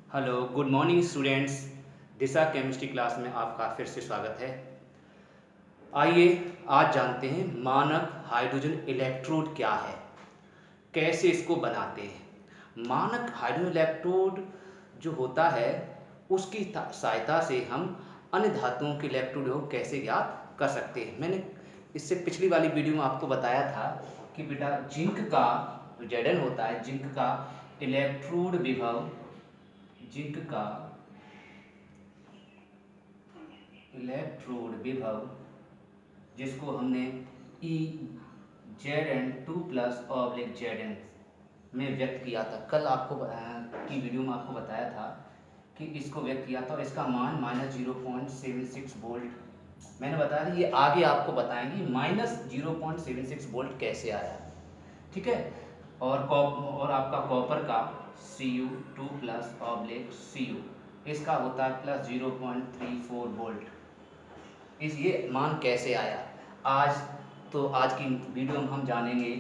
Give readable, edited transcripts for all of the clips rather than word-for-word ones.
Hello good morning students. Disha chemistry class में आपका फिर से स्वागत है। आइए आज जानते हैं मानक हाइड्रोजन इलेक्ट्रोड क्या है, कैसे इसको बनाते हैं। मानक हाइड्रोजन इलेक्ट्रोड जो होता है उसकी सहायता से हम अन्य धातुओं के इलेक्ट्रोड को कैसे ज्ञात कर सकते हैं। मैंने इससे पिछली वाली वीडियो में आपको बताया था कि बेटा जिंक का जो Zn होता है, जिंक का इलेक्ट्रोड विभव, जिंक का इलेक्ट्रोड विभव जिसको हमने Zn2+Zn में व्यक्त किया था। कल आपको की वीडियो में आपको बताया था कि इसको व्यक्त किया था और इसका मान -0.76 वोल्ट। मैंने बताया ये आगे आपको बताएंगे -0.76 वोल्ट कैसे आया, ठीक है। और आपका कॉपर का Cu2+Cu इसका होता है +0.34 वोल्ट। इस ये मान कैसे आया आज की वीडियो में हम जानेंगे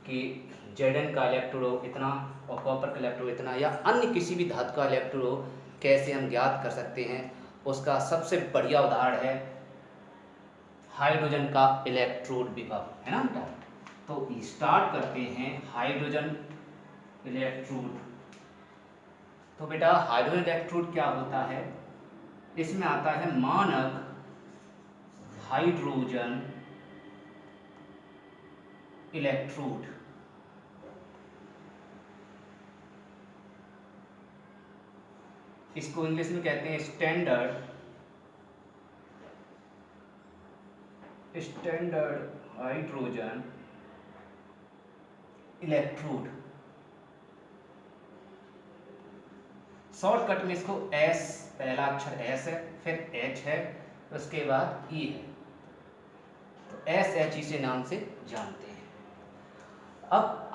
कि Zn का इलेक्ट्रोड इतना और कॉपर का इलेक्ट्रोड इतना या अन्य किसी भी धातु का इलेक्ट्रोड कैसे हम ज्ञात कर सकते हैं। उसका सबसे बढ़िया उदाहरण है हाइड्रोजन का इलेक्ट्रोड विभव, है ना बेटा। तो स्टार्ट करते हैं हाइड्रोजन इलेक्ट्रोड। तो बेटा हाइड्रोजन इलेक्ट्रोड क्या होता है, इसमें आता है मानक हाइड्रोजन इलेक्ट्रोड। इसको इंग्लिश में कहते हैं स्टैंडर्ड हाइड्रोजन इलेक्ट्रोड। शॉर्टकट में इसको एस, पहला अक्षर एस है, फिर एच है, उसके बाद ई है, तो एस एच ई से नाम से जानते हैं। अब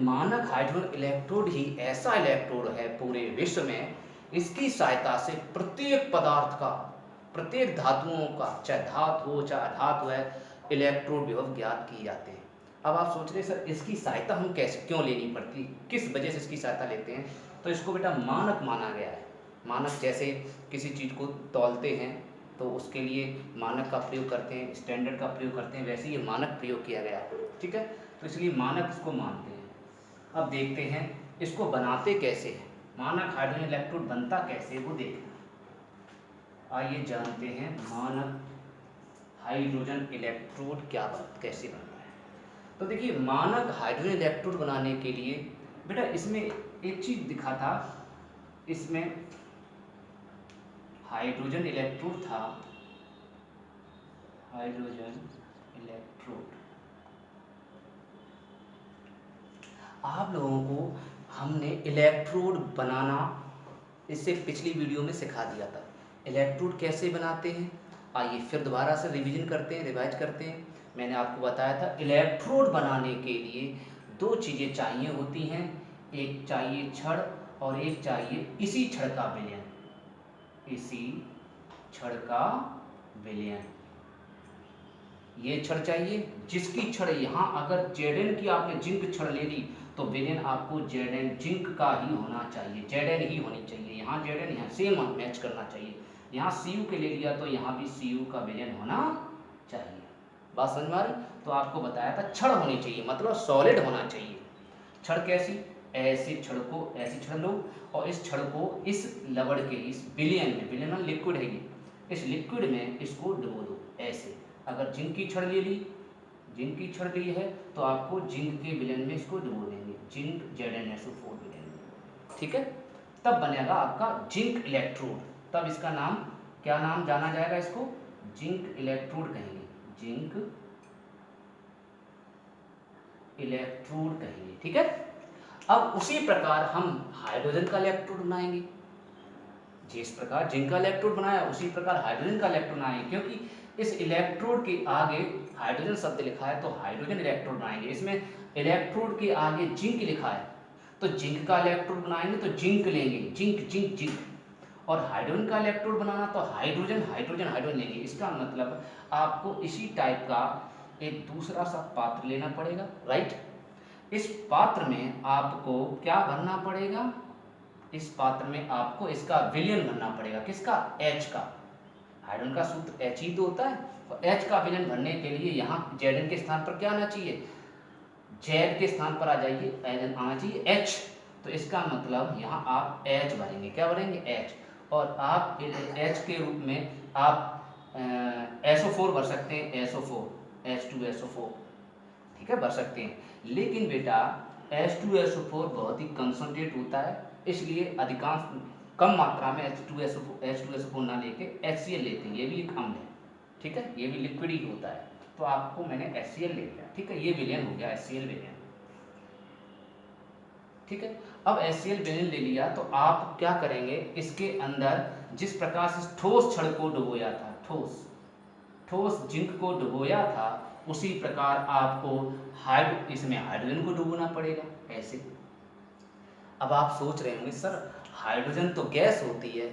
मानक हाइड्रोजन इलेक्ट्रोड ही ऐसा इलेक्ट्रोड है पूरे विश्व में, इसकी सहायता से प्रत्येक पदार्थ का, प्रत्येक धातुओं का, चाहे धातु हो चाहे अधातु है, इलेक्ट्रोड विभव ज्ञात किए जाते हैं। अब आप सोच रहे सर इसकी सहायता हम कैसे क्यों लेनी पड़ती, किस वजह से इसकी सहायता लेते हैं। तो इसको बेटा मानक माना गया है। मानक जैसे किसी चीज़ को तौलते हैं तो उसके लिए मानक का प्रयोग करते हैं, स्टैंडर्ड का प्रयोग करते हैं, वैसे ही मानक प्रयोग किया गया है, ठीक है। तो इसलिए मानक इसको मानते हैं। अब देखते हैं इसको बनाते कैसे हैं, मानक हाइड्रोजन इलेक्ट्रोड बनता कैसे वो देखना। आइए जानते हैं मानक हाइड्रोजन इलेक्ट्रोड कैसे बनता है। तो देखिए मानक हाइड्रोजन इलेक्ट्रोड बनाने के लिए बेटा इसमें एक चीज़ दिखा था, इसमें हाइड्रोजन इलेक्ट्रोड था, हाइड्रोजन इलेक्ट्रोड। आप लोगों को हमने इलेक्ट्रोड बनाना इससे पिछली वीडियो में सिखा दिया था। इलेक्ट्रोड कैसे बनाते हैं आइए फिर दोबारा से रिवीजन करते हैं, रिवाइज करते हैं। मैंने आपको बताया था इलेक्ट्रोड बनाने के लिए दो चीज़ें चाहिए होती हैं, एक चाहिए छड़ और एक चाहिए इसी छड़ का विलयन, इसी छड़ का विलयन। ये छड़ चाहिए जिसकी छड़ यहाँ अगर Zn की आपने जिंक छड़ ले ली तो विलयन आपको Zn जिंक का ही होना चाहिए, Zn ही होनी चाहिए। यहाँ Zn यहाँ सेम मैच करना चाहिए। यहाँ Cu के ले लिया तो यहाँ भी Cu का विलयन होना चाहिए। बात समझ में आ रही। तो आपको बताया था छड़ होनी चाहिए, मतलब सॉलिड होना चाहिए। छड़ कैसी, ऐसी छड़ को, ऐसी छड़ लो और इस छड़ को इस लवड़ के, इस विलयन में, विलयन लिक्विड है ये, इस लिक्विड में इसको डुबो दो ऐसे। अगर जिंक की छड़ ले ली, जिंक की छड़ ली है तो आपको जिंक के विलयन में इसको डुबो देंगे, जिंक ZnSO4 विलयन में, ठीक है। तब बनेगा आपका जिंक इलेक्ट्रोड। तब इसका नाम क्या नाम जाना जाएगा, इसको जिंक इलेक्ट्रोड कहेंगे, जिंक इलेक्ट्रोड कहेंगे, ठीक है। अब उसी प्रकार हम हाइड्रोजन का इलेक्ट्रोड बनाएंगे। जिस प्रकार जिंक का इलेक्ट्रोड बनाया उसी प्रकार हाइड्रोजन का इलेक्ट्रोड बनाएंगे, क्योंकि इस इलेक्ट्रोड के आगे हाइड्रोजन शब्द लिखा है तो हाइड्रोजन इलेक्ट्रोड बनाएंगे। इसमें इलेक्ट्रोड के आगे जिंक लिखा है तो जिंक का इलेक्ट्रोड बनाएंगे तो जिंक लेंगे, जिंक जिंक जिंक। और हाइड्रोजन का इलेक्ट्रोड बनाना तो हाइड्रोजन हाइड्रोजन हाइड्रोजन लेंगे। इसका मतलब आपको इसी टाइप का एक दूसरा सा पात्र लेना पड़ेगा, राइट। इस पात्र में आपको क्या भरना पड़ेगा, इस पात्र में आपको इसका विलयन बनना पड़ेगा। किसका? H का। हाइड्रोजन का सूत्र H ही तो होता है। तो H का विलयन भरने के लिए यहाँ Zn के स्थान पर क्या आना चाहिए? Z के स्थान पर आ जाइए, आना चाहिए H। तो इसका मतलब यहाँ आप H भरेंगे। क्या भरेंगे? H। और आप H के रूप में आप SO4 भर सकते हैं, SO4, H2SO4, ठीक है, भर सकते हैं। लेकिन बेटा H2SO4 बहुत ही कंसंट्रेट होता है, इसलिए अधिकांश कम मात्रा में H2SO4 ना लेके HCl लेते हैं। ये भी एक अम्ल है, ठीक है, ये भी लिक्विड ही होता है। तो आपको मैंने HCl ले लिया, ठीक है, ये विलयन हो गया HCl विलयन, ठीक है। अब HCl विलयन ले लिया तो आप क्या करेंगे, इसके अंदर जिस प्रकार से ठोस छड़ को डुबोया था, ठोस जिंक को डुबोया था, उसी प्रकार आपको इसमें हाइड्रोजन को डुबोना पड़ेगा ऐसे। अब आप सोच रहे होंगे सर हाइड्रोजन तो गैस होती है,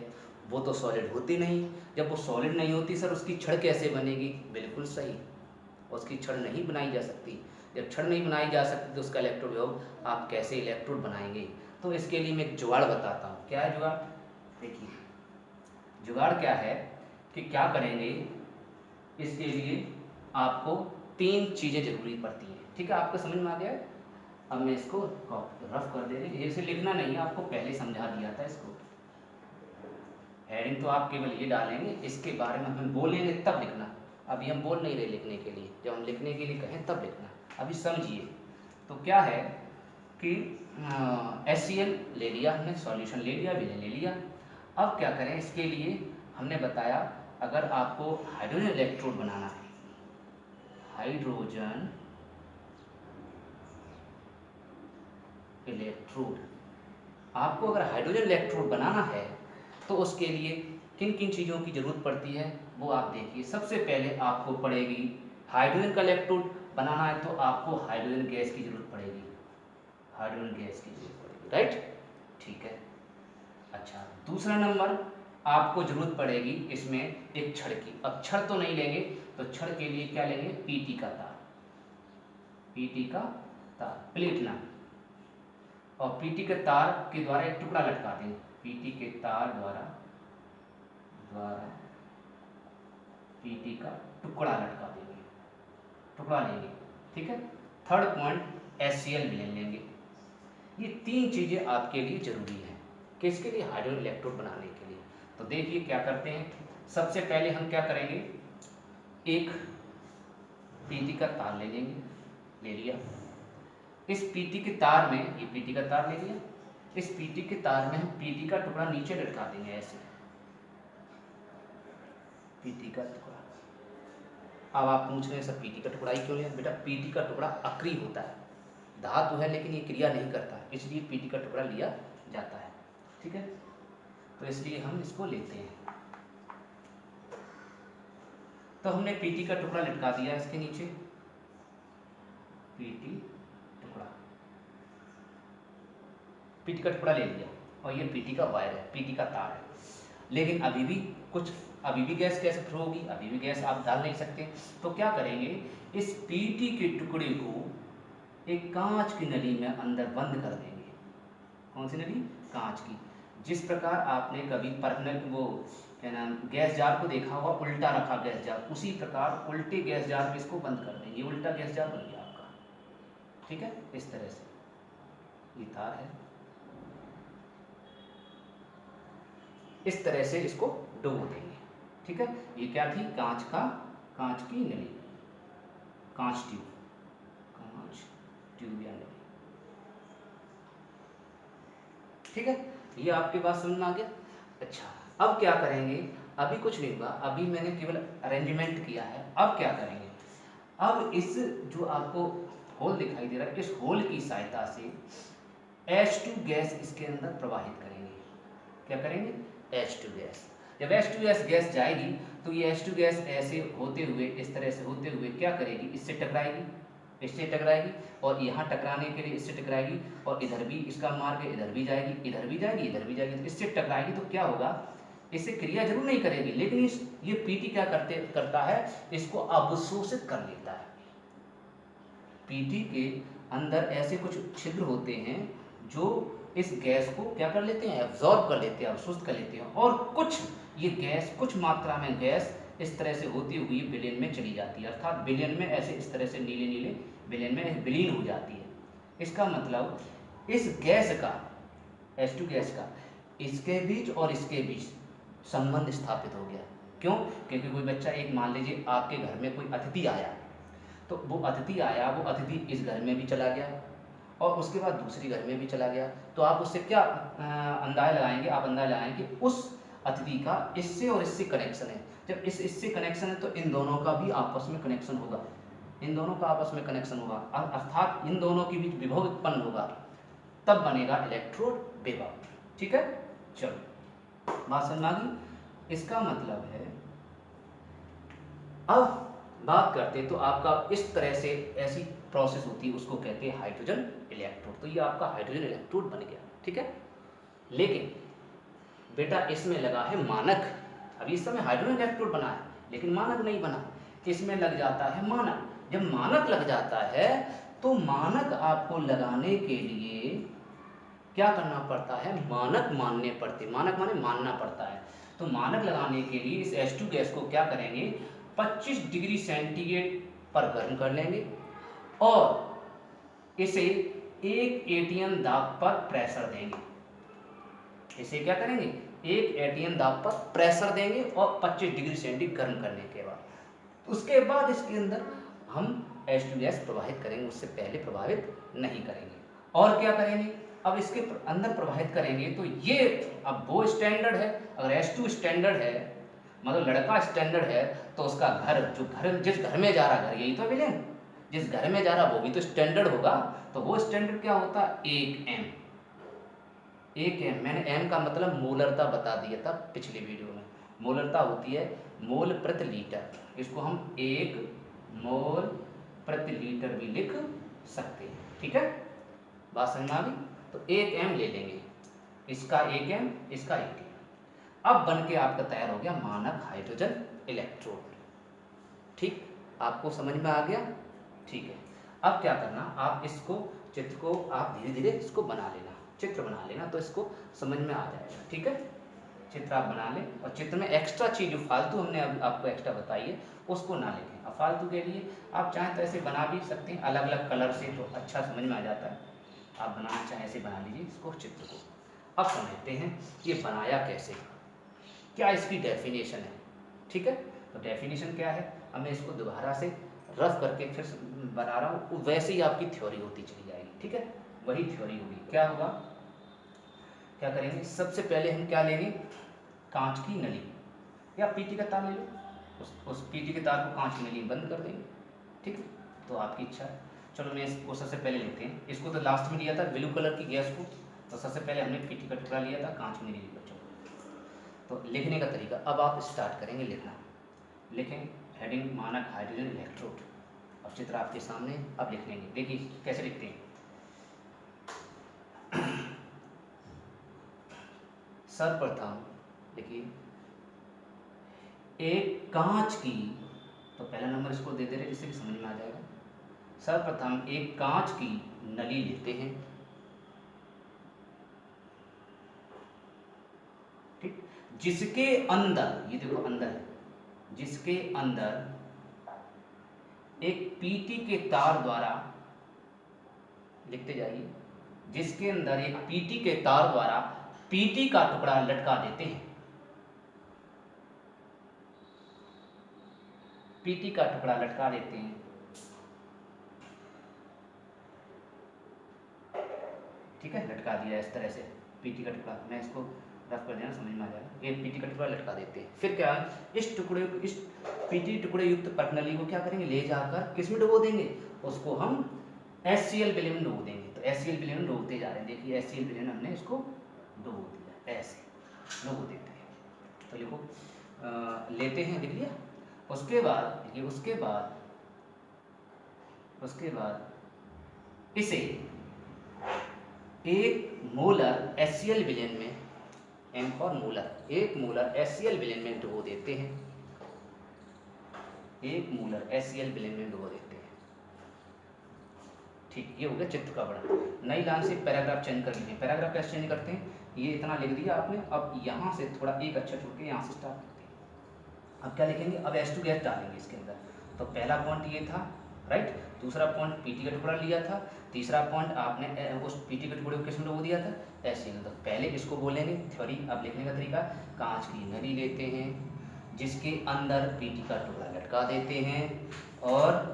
वो तो सॉलिड होती नहीं। जब वो सॉलिड नहीं होती सर उसकी छड़ कैसे बनेगी? बिल्कुल सही, उसकी छड़ नहीं बनाई जा सकती। जब छड़ नहीं बनाई जा सकती तो उसका इलेक्ट्रोड विभव आप कैसे इलेक्ट्रोड बनाएंगे? तो इसके लिए मैं एक जुगाड़ बताता हूँ। क्या है जुगाड़? देखिए जुगाड़ क्या है कि क्या करेंगे, इसके लिए आपको 3 चीज़ें जरूरी पड़ती हैं, ठीक है, आपको समझ में आ गया है? अब मैं इसको रफ कर दे रही, इसे लिखना नहीं है, आपको पहले समझा दिया था इसको। हेडिंग तो आप केवल ये डालेंगे, इसके बारे में हम बोलेंगे तब लिखना। अभी हम बोल नहीं रहे लिखने के लिए, जब हम लिखने के लिए कहें तब लिखना। अभी समझिए, तो क्या है कि HCl ले लिया हमने, सॉल्यूशन ले लिया, विलयन ले लिया। अब क्या करें, इसके लिए हमने बताया अगर आपको हाइड्रोजन इलेक्ट्रोड बनाना है, हाइड्रोजन इलेक्ट्रोड, आपको अगर हाइड्रोजन इलेक्ट्रोड बनाना है तो उसके लिए किन किन चीज़ों की ज़रूरत पड़ती है वो आप देखिए। सबसे पहले आपको पड़ेगी, हाइड्रोजन का इलेक्ट्रोड बनाना है तो आपको हाइड्रोजन गैस की ज़रूरत पड़ेगी, हाइड्रोजन गैस की ज़रूरत पड़ेगी, राइट, ठीक है। अच्छा, दूसरा नंबर आपको ज़रूरत पड़ेगी इसमें एक छड़ की। अब छड़ तो नहीं लेंगे, तो छड़ के लिए क्या लेंगे? पीटी का तार, पीटी का तार, प्लेटिनम। और पीटी के तार के द्वारा एक टुकड़ा लटका देंगे, पीटी के तार द्वारा पीटी का टुकड़ा लटका देंगे, टुकड़ा लेंगे, ठीक है। थर्ड पॉइंट HCl विलयन लेंगे। ये 3 चीज़ें आपके लिए जरूरी हैं, किसके लिए? हाइड्रोजन इलेक्ट्रोड बनाने के लिए। तो देखिए क्या करते हैं, सबसे पहले हम क्या करेंगे, एक पीटी का तार ले लेंगे, ले लिया। इस पीटी के तार में, ये पीटी का तार ले लिया, इस पीटी के तार में हम पीटी का टुकड़ा नीचे लटका देंगे ऐसे, पीटी का टुकड़ा। अब आप पूछ रहे हैं सर पीटी का टुकड़ा ही क्यों लिया? बेटा पीटी का टुकड़ा अक्रिय होता है, धातु है लेकिन ये क्रिया नहीं करता, इसलिए पीटी का टुकड़ा लिया जाता है, ठीक है। तो इसलिए हम इसको लेते हैं। तो हमने पीटी का टुकड़ा लटका दिया इसके नीचे, पीटी टुकड़ा, पीटी का टुकड़ा ले लिया, और ये पीटी का वायर है, पीटी का तार है। लेकिन अभी भी गैस कैसे फ्लो होगी? अभी भी गैस आप डाल नहीं सकते। तो क्या करेंगे, इस पीटी के टुकड़े को एक कांच की नली में अंदर बंद कर देंगे। कौन सी नली? कांच की। जिस प्रकार आपने कभी पर्सनल वो क्या नाम गैस जार को देखा होगा, उल्टा रखा गैस जार, उसी प्रकार उल्टे गैस जार पे इसको बंद कर देंगे, उल्टा गैस जार बन गया आपका, ठीक है। इस तरह से ये तार है, इस तरह से इसको डुबो देंगे, ठीक है। ये क्या थी? कांच की नली, कांच ट्यूब या नली, ठीक है। ये आपके पास समझ में आ गया? अच्छा, अब क्या करेंगे, अभी कुछ नहीं हुआ, अभी मैंने केवल अरेंजमेंट किया है। अब क्या करेंगे, अब इस जो आपको होल दिखाई दे रहा है, इस होल की सहायता से H2 गैस इसके अंदर प्रवाहित करेंगे। क्या करेंगे? H2 gas. जब H2 गैस जाएगी तो ये H2 गैस ऐसे होते हुए, इस तरह से होते हुए क्या करेगी, इससे टकराएगी और यहाँ टकराने के लिए इससे टकराएगी, और इधर भी इसका मार्ग, इधर भी जाएगी, इधर भी जाएगी, तो इससे टकराएगी। तो क्या होगा, इससे क्रिया जरूर नहीं करेगी, लेकिन ये पीटी क्या करता है, इसको अवशोषित कर लेता है। पीटी के अंदर ऐसे कुछ छिद्र होते हैं जो इस गैस को क्या कर लेते हैं, एब्जॉर्ब कर लेते हैं, अवशोषित कर लेते हैं, और कुछ ये गैस, कुछ मात्रा में गैस इस तरह से होती हुई विलयन में चली जाती है, अर्थात विलयन में ऐसे इस तरह से नीले नीले विलयन में विलीन हो जाती है। इसका मतलब इस गैस का, H2 गैस का इसके बीच और इसके बीच संबंध स्थापित हो गया। क्यों? क्योंकि कोई बच्चा, एक मान लीजिए आपके घर में कोई अतिथि आया, तो वो अतिथि आया, वो अतिथि इस घर में भी चला गया और उसके बाद दूसरी घर में भी चला गया, तो आप उससे क्या अंदाजा लगाएंगे, आप अंदाजा लगाएंगे कि उस अतिथि का इससे और इससे कनेक्शन है। जब इससे कनेक्शन है तो इन दोनों का भी आपस में कनेक्शन होगा, इन दोनों का आपस में कनेक्शन होगा, अर्थात इन दोनों के बीच विभव उत्पन्न होगा, तब बनेगा इलेक्ट्रोड विभव। ठीक है, चलो बात समझ आ गई। इसका मतलब है, अब बात करते हैं तो आपका इस तरह से ऐसी प्रोसेस होती है, उसको कहते हैं हाइड्रोजन इलेक्ट्रोड। तो ये आपका हाइड्रोजन इलेक्ट्रोड बन गया। ठीक है, लेकिन बेटा इसमें लगा है मानक। अभी इस समय हाइड्रोजन इलेक्ट्रोड बना है लेकिन मानक नहीं बना, इसमें लग जाता है मानक। जब मानक लग जाता है तो मानक आपको लगाने के लिए क्या करना पड़ता है, मानक मानने पड़ते, मानक माने मानना पड़ता है। तो मानक लगाने के लिए इस H2 गैस को क्या करेंगे, 25 डिग्री सेंटीग्रेड पर गर्म कर लेंगे और इसे 1 एटीएम दाब पर प्रेशर देंगे। इसे क्या करेंगे, 1 एटीएम दाब पर प्रेशर देंगे और 25 डिग्री सेंटीग्रेड गर्म करने के बाद उसके बाद इसके अंदर हम H2 गैस प्रवाहित करेंगे, उससे पहले प्रभावित नहीं करेंगे। और क्या करेंगे, अब इसके अंदर प्रवाहित करेंगे तो ये, अब वो स्टैंडर्ड है, अगर H2 स्टैंडर्ड है, मतलब लड़का स्टैंडर्ड है, तो उसका घर, जो घर जिस घर में जा रहा, घर यही तो विलेन, जिस घर में जा रहा वो भी तो स्टैंडर्ड होगा। तो वो स्टैंडर्ड क्या होता है, 1 m। 1 m, मैंने m का मतलब मोलरता बता दिया था पिछली वीडियो में। मोलरता होती है मोल प्रति लीटर, इसको हम 1 मोल प्रति लीटर भी लिख सकते हैं। ठीक है, बात समझ में आ गई। तो 1 m ले लेंगे, इसका 1 m, इसका 1 m। अब बन के आपका तैयार हो गया मानक हाइड्रोजन इलेक्ट्रोड। ठीक, आपको समझ में आ गया। ठीक है, अब क्या करना, आप इसको, चित्र को आप धीरे धीरे इसको बना लेना, चित्र बना लेना, तो इसको समझ में आ जाएगा। ठीक है, चित्र आप बना लें और चित्र में एक्स्ट्रा चीज़ जो फालतू हमने अब आपको एक्स्ट्रा बताई है उसको ना लिखें। अब फालतू के लिए आप चाहें तो ऐसे बना भी सकते हैं अलग अलग कलर से, तो अच्छा समझ में आ जाता है। आप बनाना चाहें ऐसे बना लीजिए इसको, चित्र को। अब समझते हैं ये बनाया कैसे, क्या इसकी डेफिनेशन है। ठीक है, तो डेफिनेशन क्या है, अब मैं इसको दोबारा से रफ करके फिर बना रहा हूँ, वैसे ही आपकी थ्योरी होती चली जाएगी। ठीक है, वही थ्योरी होगी। क्या होगा, क्या करेंगे, सबसे पहले हम क्या लेंगे, कांच की नली या पीटी का तार ले लो, उस पीटी के तार को कांच की नली में बंद कर देंगे। ठीक है, तो आपकी इच्छा है। चलो मैं इसको सबसे पहले लेते हैं, इसको तो लास्ट में लिया था ब्लू कलर की गैस को, तो सबसे पहले हमने पीटी का टुकड़ा लिया था कांच की नली ली बच्चों। तो लिखने का तरीका, अब आप स्टार्ट करेंगे लिखना। लिखें हेडिंग मानक हाइड्रोजन इलेक्ट्रोड। अब चित्र आपके सामने, अब लिख लेंगे। देखिए कैसे लिखते हैं, सर्वप्रथम देखिए एक कांच की, तो पहला नंबर इसको दे दे रहे जिससे कि समझ में आ जाएगा। सर्वप्रथम एक कांच की नली लेते हैं। ठीक, जिसके अंदर, ये देखो अंदर है, जिसके अंदर एक पीटी के तार द्वारा, लिखते जाइए, जिसके अंदर एक पीटी के तार द्वारा पीटी का टुकड़ा लटका देते हैं। पीटी का टुकड़ा लटका देते हैं। ठीक है, लटका दिया इस तरह से पीटी का टुकड़ा, मैं इसको रफ कर देना समझ में आ जाएगा। ये पीटी का टुकड़ा लटका देते हैं। फिर क्या, इस टुकड़े को, इस पीटी टुकड़े युक्त प्रणाली को क्या करेंगे, ले जाकर किस में डुबो देंगे, उसको हम HCl विलयन में डुबो देंगे। तो HCl विलयन में डुबोते जा रहे हैं, देखिए HCl विलयन हमने इसको डुबो दिया, ऐसे डुबो देते हैं। तो लिखो, लेते हैं, लिख लिया। उसके बाद देखिए, उसके बाद इसे 1 मोलर HCl विलयन में, M for molar, 1 molar HCl विलयन में डुबो देते हैं। 1 मोलर HCl विलयन में डुबो देते हैं। ठीक, ये हो गया चित्र का वर्णन। नई लाइन से पैराग्राफ चेंज कर लीजिए। पैराग्राफ कैसे चेंज करते हैं, ये इतना लिख दिया आपने, अब यहाँ से थोड़ा एक अच्छा छोड़ के यहाँ से स्टार्ट करते हैं। अब क्या लिखेंगे, अब एस टू गैस डालेंगे इसके अंदर। तो पहला पॉइंट ये था, राइट। दूसरा पॉइंट पीटी का टुकड़ा लिया था। तीसरा पॉइंट आपने उस पीटी के टुकड़े को किस में वो दिया था, ऐसे। तो पहले इसको बोलेंगे थ्योरी। अब लिखने का तरीका, कांच की नली लेते हैं जिसके अंदर पीटी का टुकड़ा लटका देते हैं और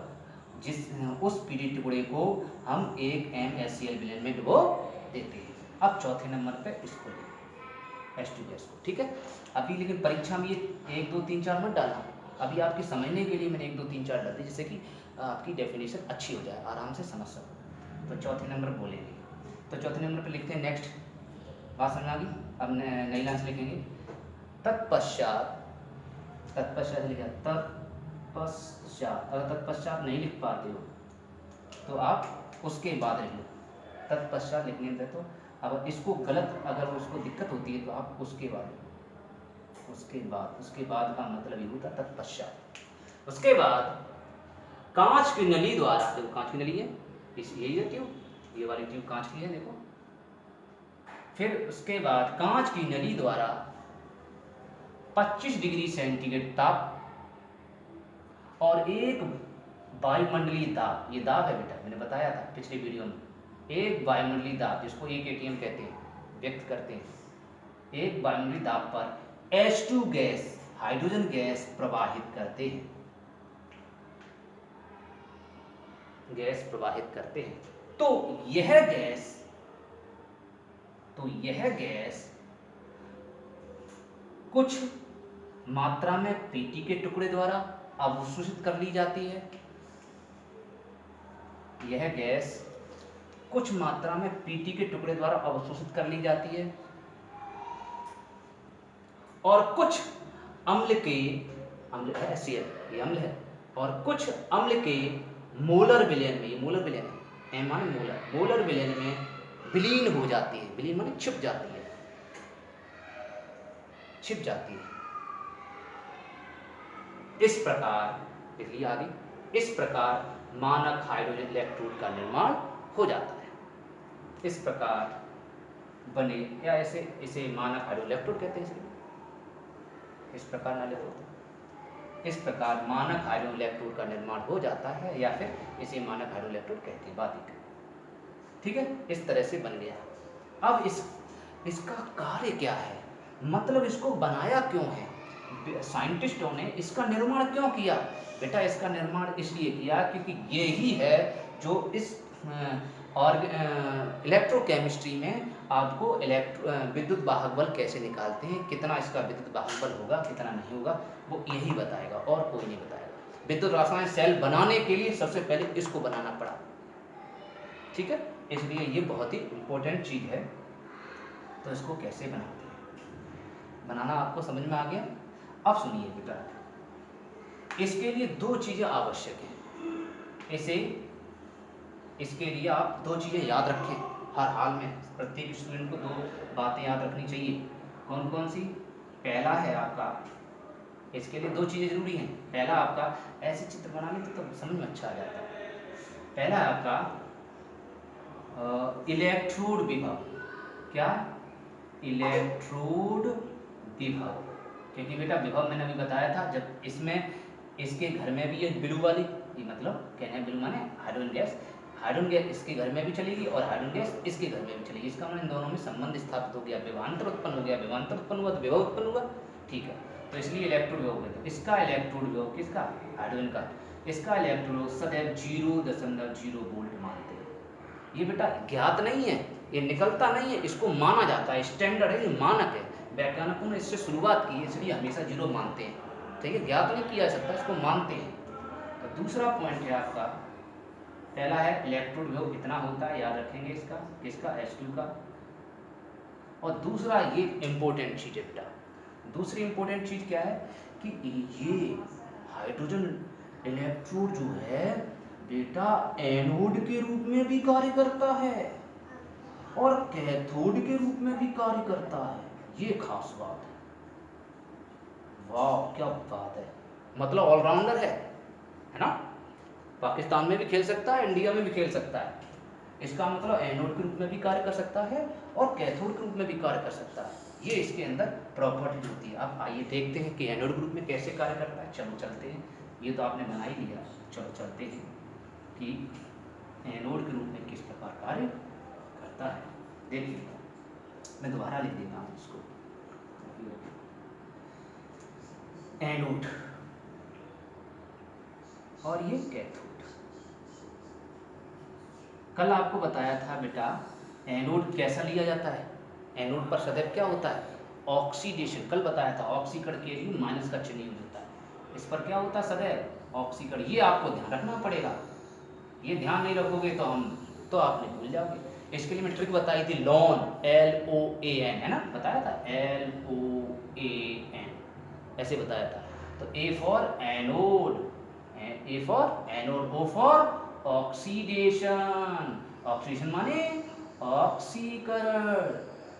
उस पीटी टुकड़े को हम एक MnCl विलयन में डुबो देते हैं। अब चौथे नंबर पे इसको लेंगे H2 गैस को, ठीक है। अभी लेकिन परीक्षा में ये 1 2 3 4 मत डालना, अभी आपके समझने के लिए मैंने 1 2 3 4 डाल दी, जिससे कि आपकी डेफिनेशन अच्छी हो जाए, आराम से समझ सको। तो चौथे नंबर बोलेंगे, तो चौथे नंबर पे लिखते हैं नेक्स्ट। बात समझ आ गई। अब नई लाइन से लिखेंगे तत्पश्चात। तत्पश्चात लिखा, तत्पश्चात। अगर तत्पश्चात नहीं लिख पाते हो तो आप उसके बाद लिख लो। तत्पश्चात लिखने में तो अब इसको गलत, अगर उसको दिक्कत होती है तो आप उसके बाद, उसके बाद का मतलब ये होता तत्पश्चात। उसके बाद कांच की नली द्वारा, देखो कांच की नली है, यही है ट्यूब, ये वाली ट्यूब कांच की है, देखो। फिर उसके बाद कांच की नली द्वारा 25 डिग्री सेंटीग्रेड ताप और एक वायुमंडलीय दाब, ये दाब है बेटा, मैंने बताया था पिछले वीडियो में, एक वायुमंडलीय दाब जिसको 1 atm कहते हैं, व्यक्त करते हैं, एक वायुमंडलीय दाब पर H2 गैस, हाइड्रोजन गैस प्रवाहित करते हैं, गैस प्रवाहित करते हैं। तो यह गैस कुछ मात्रा में पीटी के टुकड़े द्वारा अवशोषित कर ली जाती है। यह गैस कुछ मात्रा में पीटी के टुकड़े द्वारा अवशोषित कर ली जाती है और कुछ अम्ल के, अम्ल है HCl, ये अम्ल है, और कुछ अम्ल के मोलर विलयन में, ये मोलर विलयन है, एम माने मोलर, मोलर विलयन में विलीन हो जाती है। विलीन माने छिप जाती है, छिप जाती है। इस प्रकार, लिख लिया आगे, इस प्रकार मानक हाइड्रोजन इलेक्ट्रोड का निर्माण हो जाता है। इस प्रकार बने, या ऐसे इसे मानक हाइड्रोजन इलेक्ट्रोड कहते हैं, इसलिए इस प्रकार ना लिखो। इस प्रकार मानक हाइड्रोजन इलेक्ट्रोड का निर्माण हो जाता है, या फिर इसे मानक हाइड्रोजन इलेक्ट्रोड कहते हैं, बात ही। ठीक है, इस तरह से बन गया। अब इसका कार्य क्या है, मतलब इसको बनाया क्यों है, साइंटिस्टों ने इसका निर्माण क्यों किया। बेटा इसका निर्माण इसलिए किया क्योंकि ये ही है जो इस और इलेक्ट्रोकेमिस्ट्री में आपको विद्युत वाहक बल कैसे निकालते हैं, कितना इसका विद्युत वाहक बल होगा, कितना नहीं होगा, वो यही बताएगा और कोई नहीं बताएगा। विद्युत रासायनिक सेल बनाने के लिए सबसे पहले इसको बनाना पड़ा, ठीक है, इसलिए ये बहुत ही इम्पोर्टेंट चीज़ है। तो इसको कैसे बनाते हैं, बनाना आपको समझ में आ गया। अब सुनिए बेटा, इसके लिए 2 चीज़ें आवश्यक हैं। इसके लिए आप 2 चीज़ें याद रखें हर हाल में, प्रत्येक स्टूडेंट को 2 बातें याद रखनी चाहिए। कौन कौन सी, पहला है आपका, इसके लिए 2 चीज़ें जरूरी हैं। पहला आपका, ऐसे चित्र बना लेते तो समझ में अच्छा आ जाता है। पहला है आपका इलेक्ट्रोड विभव। क्या, इलेक्ट्रोड विभव, क्योंकि बेटा विभव मैंने अभी बताया था, जब इसमें इसके घर में भी ये ब्लू वाली, ये मतलब कहने हैं ब्लू माने हाइड्रोजन गैस, हाइड्रोजन गैस इसके घर में भी चलेगी और हाइड्रोजन गैस इसके घर में भी चलेगी। इसका मतलब इन दोनों में संबंध स्थापित हो गया, विभवांतर उत्पन्न हो गया, विभवांतर उत्पन्न हुआ तो विभव उत्पन्न हुआ, ठीक है। तो इसलिए इलेक्ट्रोड विभव कहते हैं। इसका इलेक्ट्रोड विभव किसका, हाइड्रोजन का, इसका इलेक्ट्रोड विभव सदैव 0.0 वोल्ट मानते हैं। ये बेटा ज्ञात नहीं है, ये निकलता नहीं है, इसको माना जाता है, स्टैंडर्ड है, ये मानक है। वैज्ञानिकों ने इससे शुरुआत की है, इसलिए हमेशा 0 मानते हैं, ठीक है, ज्ञात नहीं किया जा सकता, इसको मानते हैं। तो दूसरा पॉइंट है आपका, पहला है इलेक्ट्रोड विभव इतना होता है, याद रखेंगे इसका, किसका, H2 का। और दूसरा ये इम्पोर्टेंट चीज़ है बेटा, दूसरी इम्पोर्टेंट चीज़ क्या है कि ये हाइड्रोजन इलेक्ट्रोड जो है बेटा एनोड के रूप में भी कार्य करता है और कैथोड के रूप में भी कार्य करता है। ये खास बात है, वाह क्या बात है, मतलब ऑलराउंडर है ना। पाकिस्तान में भी खेल सकता है, इंडिया में भी खेल सकता है, इसका मतलब एनोड के रूप में भी कार्य कर सकता है और कैथोड के रूप में भी कार्य कर सकता है। ये इसके अंदर प्रॉपर्टी होती है। अब आइए देखते हैं कि एनोड के रूप में कैसे कार्य करता है। चलो चलते हैं, ये तो आपने बना ही लिया। चलो चलते हैं कि एनोड के रूप में किस प्रकार कार्य करता है। देखिए मैं दोबारा लिख देता हूँ इसको। एनोड और ये कैथोड। कल आपको बताया था बेटा एनोड कैसा लिया जाता है। एनोड पर सदैव क्या होता है, ऑक्सीडेशन। कल बताया था ऑक्सीकरण के लिए माइनस का चिन्ह यूज होता है। इस पर क्या होता है, सदैव ऑक्सीकरण। ये आपको ध्यान रखना पड़ेगा, ये ध्यान नहीं रखोगे तो आपने भूल जाओगे। इसके लिए मैं ट्रिक बताई थी, लॉन, LOAN, है ना, बताया था LOAN, ऐसे बताया था। तो A for anode, A for anode, O for oxidation. Oxidation माने ऑक्सीकरण।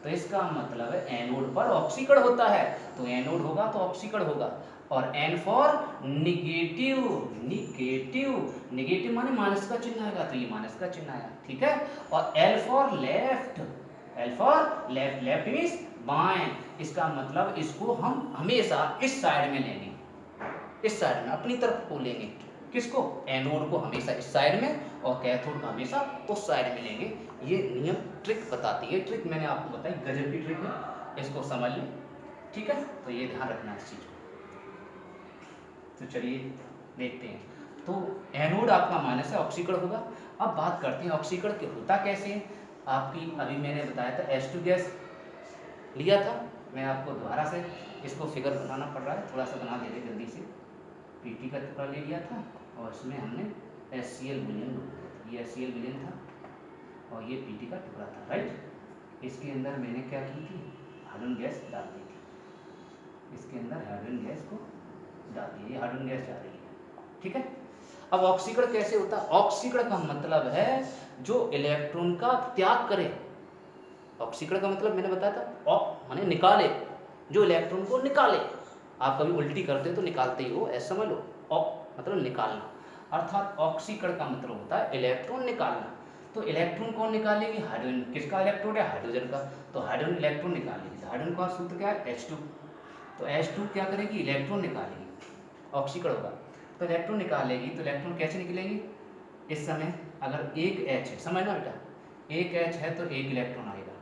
तो इसका मतलब है एनोड पर ऑक्सीकरण होता है, तो एनोड होगा तो ऑक्सीकरण होगा। और N for negative, negative, negative माने माइनस का चिन्ह आएगा, तो ये माइनस का चिन्ह आया, ठीक है। और L for left, L for left, left means बाएं। इसका मतलब इसको हम हमेशा इस साइड में लेंगे, इस साइड में अपनी तरफ को लेंगे। किसको, एनोड को हमेशा इस साइड में और कैथोड को हमेशा उस साइड में लेंगे। ये नियम ट्रिक बताती है। ट्रिक मैंने आपको बताई, गजब की ट्रिक है, इसको समझ लें, ठीक है। तो ये ध्यान रखना इस चीज को। तो चलिए देखते हैं। तो एनोड आपका माइनस है, ऑक्सीकरण होगा। अब बात करते हैं ऑक्सीकरण के होता कैसे है। आपकी अभी मैंने बताया था H2 गैस लिया था। मैं आपको दोबारा से इसको फिगर बनाना पड़ रहा है, थोड़ा सा बना दे रहे जल्दी से। पीटी का टुकड़ा ले लिया था और इसमें हमने HCl विलयन, ये HCl विलयन था और ये पीटी का टुकड़ा था, राइट। इसके अंदर मैंने क्या की थी, हाइड्रोजन गैस डाल दी थी। इसके अंदर हाइड्रोजन गैस को डाल दी, ये हाइड्रोजन गैस जा रही है, ठीक है। अब ऑक्सीकरण कैसे होता है। ऑक्सीकरण का मतलब है जो इलेक्ट्रॉन का त्याग करे। ऑक्सीकरण का मतलब मैंने बताया था माने निकाले, जो इलेक्ट्रॉन को निकाले। आप कभी उल्टी करते हो तो निकालते ही हो, ऐसा समझ लो। मतलब निकालना, अर्थात ऑक्सीकरण का मतलब होता है इलेक्ट्रॉन निकालना। तो इलेक्ट्रॉन कौन निकालेगी, हाइड्रोजन। किसका इलेक्ट्रॉन है, हाइड्रोजन का। तो हाइड्रोजन इलेक्ट्रॉन निकालेगी। हाइड्रोजन का सूत्र क्या है, H2। तो H2 क्या करेगी, इलेक्ट्रॉन निकालेगी, ऑक्सीकरण होगा। तो इलेक्ट्रॉन निकालेगी, तो इलेक्ट्रॉन कैसे निकलेंगे। इस समय अगर एक H है, समझना बेटा, एक H है तो एक इलेक्ट्रॉन आएगा,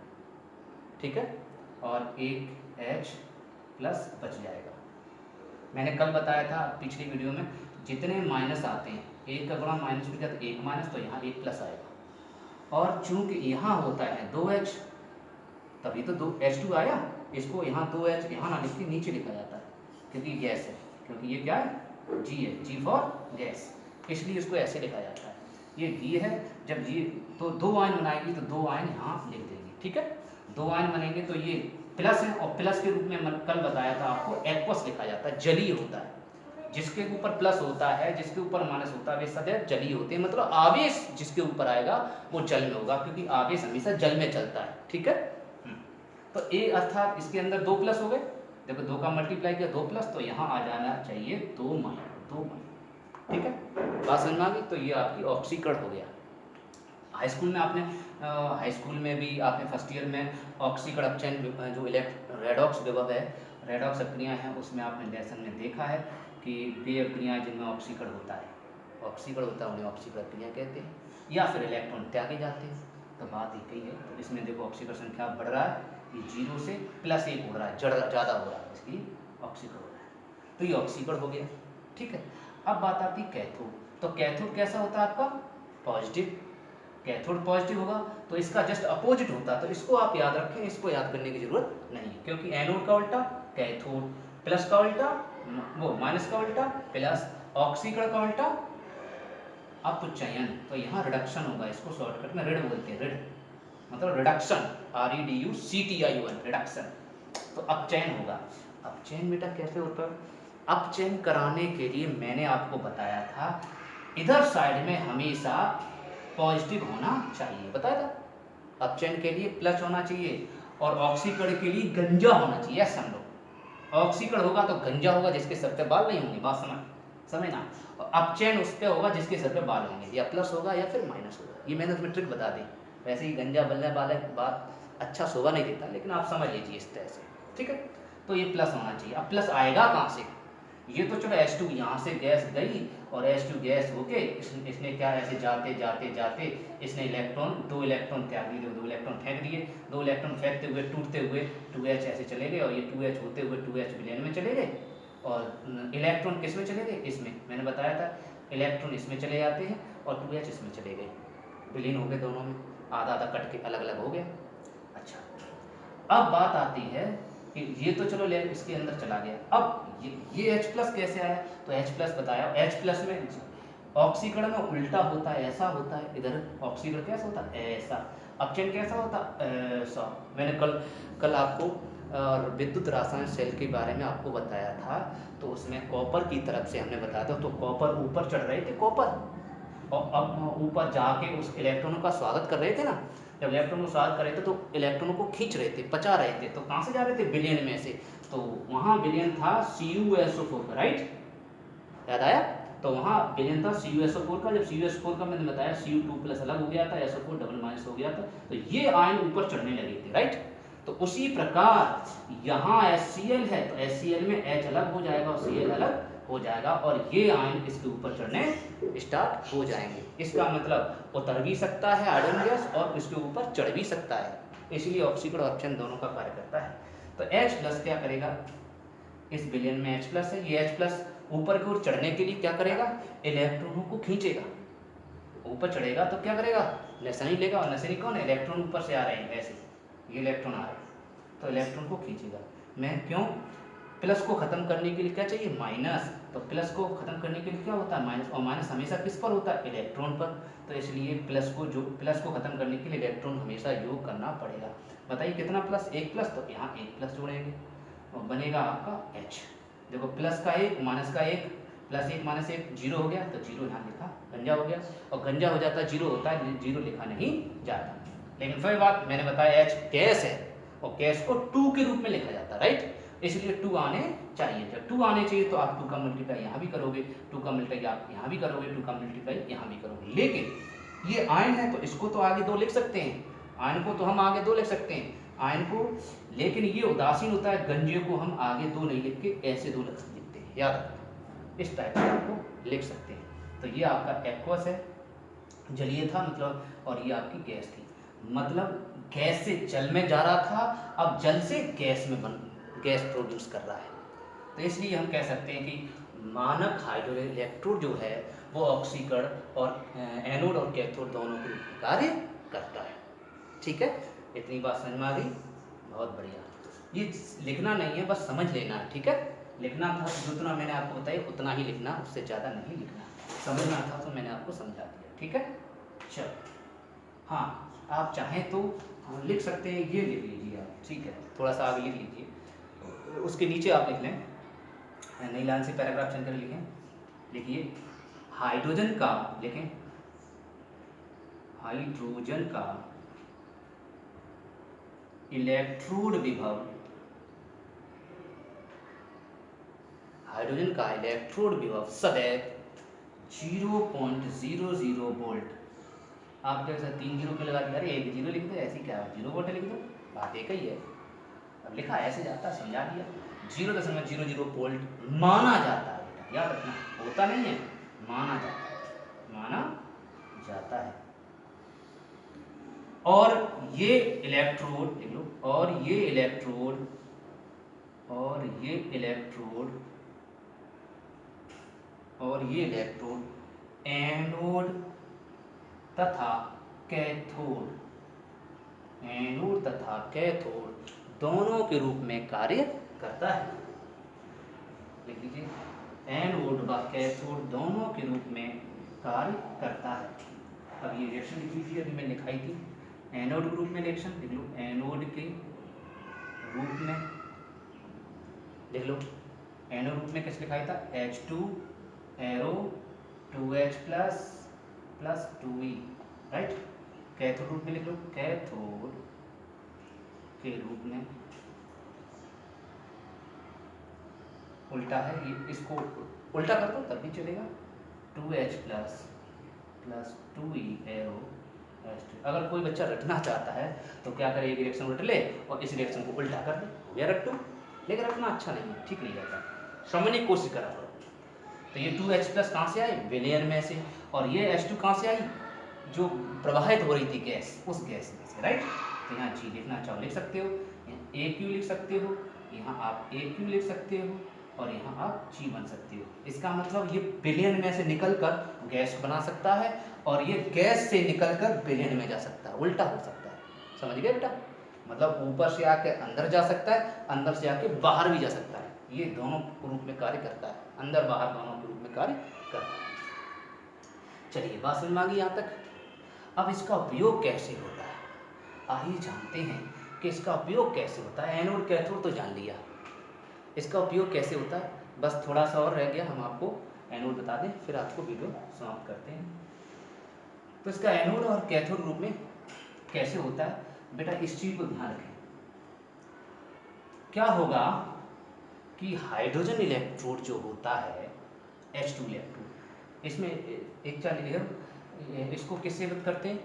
ठीक है, और एक H प्लस बच जाएगा। मैंने कल बताया था पिछली वीडियो में, जितने माइनस आते हैं, एक का गुणा माइनस में किया तो एक माइनस, तो यहाँ एक प्लस आएगा। और चूंकि यहाँ होता है 2H, तभी तो 2H2 आया। इसको यहाँ 2H यहाँ ना लिख के नीचे लिखा जाता है, क्योंकि गैस है, क्योंकि ये क्या है, G है, G फॉर गैस, इसलिए इसको ऐसे लिखा जाता है। ये G है, जब G तो दो आयन बनाएगी तो दो आयन यहाँ लिख देंगे, ठीक है। दो आयन बनेंगे तो ये प्लस है, और प्लस के रूप में कल बताया था आपको एक्वस लिखा जाता है, जलीय होता है। जिसके ऊपर प्लस होता है, जिसके ऊपर माइनस होता है, वे सदैव जलीय होते हैं। मतलब आवेश जिसके ऊपर आएगा वो जल में होगा, क्योंकि आवेश हमेशा जल में चलता है, ठीक है। तो ए अर्थात इसके अंदर दो प्लस हो गए, देखो दो का मल्टीप्लाई किया, दो प्लस, तो यहाँ आ जाना चाहिए दो माइनस, दो माइनस, ठीक है। बात समझ में आ गई। तो ये आपकी ऑक्सीकरण हो गया। हाई स्कूल में आपने हाई स्कूल में भी आपने फर्स्ट ईयर में ऑक्सीकरण अपचयन जो रेडॉक्स विभव है, रेडॉक्स अक्रियाएं हैं, उसमें आपने लेसन में देखा है कि वे अक्रियाएं जिनमें ऑक्सीकरण होता है, ऑक्सीकरण होता है, उन्हें ऑक्सीकरण अक्रिया कहते हैं, या फिर इलेक्ट्रॉन त्यागे जाते हैं। तो बात एक ही है। तो इसमें देखो ऑक्सीकरण संख्या बढ़ रहा है, ये 0 से +1 हो रहा है, ज़्यादा हो रहा है, इसलिए ऑक्सीकरण हो रहा है। तो ये ऑक्सीकरण हो गया, ठीक है। अब बात आती है कैथोड। तो कैथोड कैसा होता है आपका, पॉजिटिव। कैथोड पॉजिटिव होगा, तो इसका जस्ट अपोजिट होता है। तो इसको आप याद रखें, इसको याद करने की जरूरत नहीं है, क्योंकि एनोड का उल्टा कैथोड, प्लस का उल्टा वो माइनस का उल्टा प्लस, ऑक्सीकरण का उल्टा अपचयन। तो यहाँ रिडक्शन होगा, इसको शॉर्टकट में रिड बोलते हैं, रिड मतलब रिडक्शन, REDUCTION, रिडक्शन। तो अपचयन होगा। अपचयन बेटा कैसे होता है, अपचयन कराने के लिए मैंने आपको बताया था इधर साइड में हमेशा पॉजिटिव होना चाहिए, बताया था। अपचयन के लिए प्लस होना चाहिए और ऑक्सीकरण के लिए गंजा होना चाहिए, समझो। ऑक्सीकरण होगा तो गंजा होगा, जिसके सर पे बाल नहीं होंगे, बात समझ ना। अप चेन उस पे होगा जिसके सर पे बाल होंगे, या प्लस होगा या फिर माइनस होगा। ये मैंने उसमें ट्रिक बता दी। वैसे ही गंजा बल्ले वाले बात अच्छा शोभा नहीं देता, लेकिन आप समझ लीजिए इस तरह से, ठीक है। तो ये प्लस होना चाहिए। अब प्लस आएगा कहाँ से? ये तो चलो H2 यहाँ से गैस गई और H2 गैस होके इसने क्या ऐसे जाते जाते जाते इसने इलेक्ट्रॉन, 2 इलेक्ट्रॉन त्याग दिए, 2 इलेक्ट्रॉन फेंक दिए। 2 इलेक्ट्रॉन फेंकते हुए टूटते हुए 2H ऐसे चले गए, और ये 2H होते हुए 2H विलयन में चले गए। और इलेक्ट्रॉन किस में चले गए? इसमें। मैंने बताया था इलेक्ट्रॉन इसमें चले जाते हैं और 2H इसमें चले गए, विलीन हो गए दोनों में, आधा आधा कट के अलग अलग हो गया। अच्छा, अब बात आती है कि ये तो चलो ले इसके अंदर चला गया। अब ये H प्लस कैसे आया? तो H प्लस बताया, H प्लस में ऑक्सीकरण में उल्टा होता है, ऐसा होता है। इधर ऑक्सीकरण कैसा होता है? ऐसा। अपचयन कैसा होता है? ऐसा। मैंने कल आपको विद्युत रासायन सेल के बारे में आपको बताया था, तो उसमें कॉपर की तरफ से हमने बताया था, तो कॉपर ऊपर चढ़ रहे थे कॉपर, और अब ऊपर जाके उस इलेक्ट्रॉनों का स्वागत कर रहे थे ना। जब इलेक्ट्रॉन को स्वागत कर रहे थे तो इलेक्ट्रॉनों को खींच रहे थे, पचा रहे थे, तो कहाँ से जा रहे थे? विलयन में से। तो वहाँ विलयन था CuSO4 का, राइट, याद आया? तो वहाँ विलयन था CuSO4 का। जब CuSO4 का मैंने बताया Cu2 प्लस अलग हो गया था, SO4 डबल माइनस हो गया था, तो ये आयन ऊपर चढ़ने लगे थे, राइट। तो उसी प्रकार यहाँ HCl है, तो HCl में H अलग हो जाएगा और Cl अलग हो जाएगा, और ये आयन इसके ऊपर चढ़ने स्टार्ट हो जाएंगे। इसका मतलब उतर भी सकता है हाइड्रोजन गैस और इसके ऊपर चढ़ भी सकता है, इसलिए ऑक्सीकरण और अपचयन दोनों का कार्य करता है। तो H प्लस क्या करेगा? इस विलयन में H प्लस है, ये H प्लस ऊपर की ओर चढ़ने के लिए क्या करेगा? इलेक्ट्रॉनों को खींचेगा। ऊपर चढ़ेगा तो क्या करेगा? नसनी लेगा, और नसनी कौन है? इलेक्ट्रॉन ऊपर से आ रहे हैं, ऐसे ये इलेक्ट्रॉन आ रहे हैं, तो इलेक्ट्रॉन को खींचेगा। मैं क्यों? प्लस को खत्म करने के लिए क्या चाहिए? माइनस। तो प्लस को खत्म करने के लिए क्या होता है? माइनस, और माइनस हमेशा किस पर होता है? इलेक्ट्रॉन पर। तो इसलिए प्लस को खत्म करने के लिए इलेक्ट्रॉन हमेशा योग करना पड़ेगा। बताइए कितना प्लस? एक प्लस, तो यहाँ एक प्लस जोड़ेंगे और बनेगा आपका H। देखो प्लस का एक, माइनस का एक, प्लस एक माइनस एक जीरो हो गया, तो जीरो यहाँ लिखा, गंजा हो गया। और गंजा हो जाता जीरो होता है, जीरो लिखा नहीं जाता। लेकिन फिर बात मैंने बताया H गैस है, और गैस को 2 के रूप में लिखा जाता है, राइट। इसलिए 2 आने चाहिए। जब 2 आने चाहिए तो आप 2 का मल्टीप्लाई यहाँ भी करोगे, 2 का मल्टीप्लाई आप यहाँ भी करोगे, 2 का मल्टीप्लाई यहाँ भी करोगे। लेकिन ये आयन है तो इसको तो आगे 2 लिख सकते हैं, आयन को तो हम आगे 2 लिख सकते हैं, आयन को। लेकिन ये उदासीन होता है, गंजे को हम आगे 2 नहीं लिख के ऐसे 2 लिखते हैं, याद रखना, इस टाइप से आपको लिख सकते हैं। तो ये आपका एक्वस है, जलीय था मतलब, और ये आपकी गैस थी, मतलब गैस से जल में जा रहा था, अब जल से गैस में गैस प्रोड्यूस कर रहा है। तो इसलिए हम कह सकते हैं कि मानक हाइड्रोजन इलेक्ट्रोड जो है वो ऑक्सीकरण और एनोड और कैथोड दोनों के रूप में कार्य करता है। ठीक है, इतनी बात समझ में आ गई? बहुत बढ़िया। ये लिखना नहीं है, बस समझ लेना है, ठीक है। लिखना था तो जितना मैंने आपको बताया उतना ही लिखना, उससे ज़्यादा नहीं लिखना। समझना था तो मैंने आपको समझा दिया, ठीक है। चलो, हाँ, आप चाहें तो लिख सकते हैं, ये लिख लीजिए आप, ठीक है, थोड़ा सा आगे लिख लीजिए, उसके नीचे आप लिख लें, नई लाइन से पैराग्राफ चुन कर लिखें। लिखिए हाइड्रोजन का, लिखें हाइड्रोजन का इलेक्ट्रोड विभव, हाइड्रोजन का इलेक्ट्रोड विभव सदैव 0.00 वोल्ट। आप क्या सर 3 जीरो क्यों लगा दिया? अरे एक जीरो लिख दो, ऐसी क्या 0 वोल्ट लिख दो, बात एक ही है। अब लिखा ऐसे जाता, समझा दिया। 0.00 वोल्ट माना जाता है बेटा, याद रखना, होता नहीं है, माना जाता है, माना जाता है। और ये इलेक्ट्रोड लिख लो, और ये इलेक्ट्रोड, और ये इलेक्ट्रोड, और ये इलेक्ट्रोड एनोड तथा कैथोड, एनोड तथा कैथोड दोनों के रूप में कार्य करता है। लिख लीजिए, एनोड व कैथोड दोनों के रूप में कार्य करता है। अब ये रिएक्शन लिख लीजिए, अभी मैंने लिखाई थी, एनोड के रूप में रिएक्शन लिख लो, एनोड के रूप में लिख लो। एनोड रूप में कैसे लिखाया था? H2 arrow 2H plus plus 2E, right. Cathode रूप में लिख लो, कैथोड के रूप में उल्टा है, ये इसको उल्टा कर दो तब भी चलेगा। 2H plus plus 2E arrow H2। अगर कोई बच्चा रटना चाहता है तो क्या करे, एक रिएक्शन रट ले और इस रिएक्शन को उल्टा कर दे, हो गया रट 2। लेकिन रटना अच्छा नहीं है, ठीक नहीं रहता, समझने की कोशिश करा करो। तो ये 2H प्लस कहाँ से आई, विलयन में से, और ये H2 कहाँ से आई, जो प्रवाहित हो रही थी गैस, उस गैस में से, राइट। तो यहाँ G लिखना चाहो लिख सकते हो, यहाँ AQ लिख सकते हो, यहाँ आप AQ लिख सकते हो, और यहाँ आप G बन सकते हो। इसका मतलब ये विलयन में से निकलकर गैस बना सकता है, और ये गैस से निकलकर विलयन में जा सकता है, उल्टा हो सकता है। समझ गए बेटा, मतलब ऊपर से आके अंदर जा सकता है, अंदर से आके बाहर भी जा सकता है। ये दोनों रूप में कार्य करता है, अंदर बाहर दोनों के रूप में कार्य करता है। चलिए बात समझ में आ गई यहाँ तक। अब इसका उपयोग कैसे होता है, आइए जानते हैं कि इसका उपयोग कैसे होता है। एनोड कैथोड तो जान लिया, इसका उपयोग कैसे होता है बस थोड़ा सा और रह गया, हम आपको एनोड बता दें फिर आपको वीडियो समाप्त करते हैं। तो इसका एनोड और कैथोड रूप में कैसे होता है बेटा, इस चीज़ को ध्यान रखें। क्या होगा कि हाइड्रोजन इलेक्ट्रोड जो होता है H2 इलेक्ट्रोड, इसमें एक चलिए इसको किससे व्यक्त करते हैं,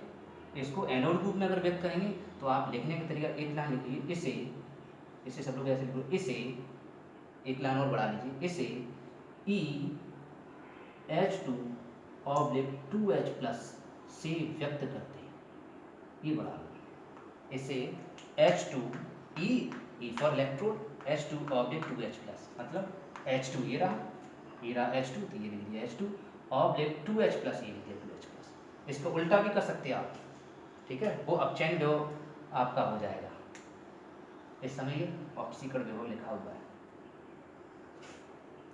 इसको एनोड ग्रुप में अगर व्यक्त करेंगे तो आप लिखने का तरीका एक लाइन लिखिए, इसे सब लोग ऐसे लिखो, इसे एक लाइन और बढ़ा लीजिए, इसे EH2 ऑब्लिक 2H प्लस से व्यक्त करते हैं, ये बढ़ा लो, इसे H2 E for electrode H2 oblique 2H plus, मतलब H2 ये रहा H2, तो ये लिख दिया H2 ऑब्लिक 2H प्लस, ये लिख दिया 2H प्लस। इसको उल्टा भी कर सकते हैं आप, ठीक है, वो अपचयन जो आपका हो जाएगा, इस समय ऑक्सीकरण विभव लिखा हुआ है,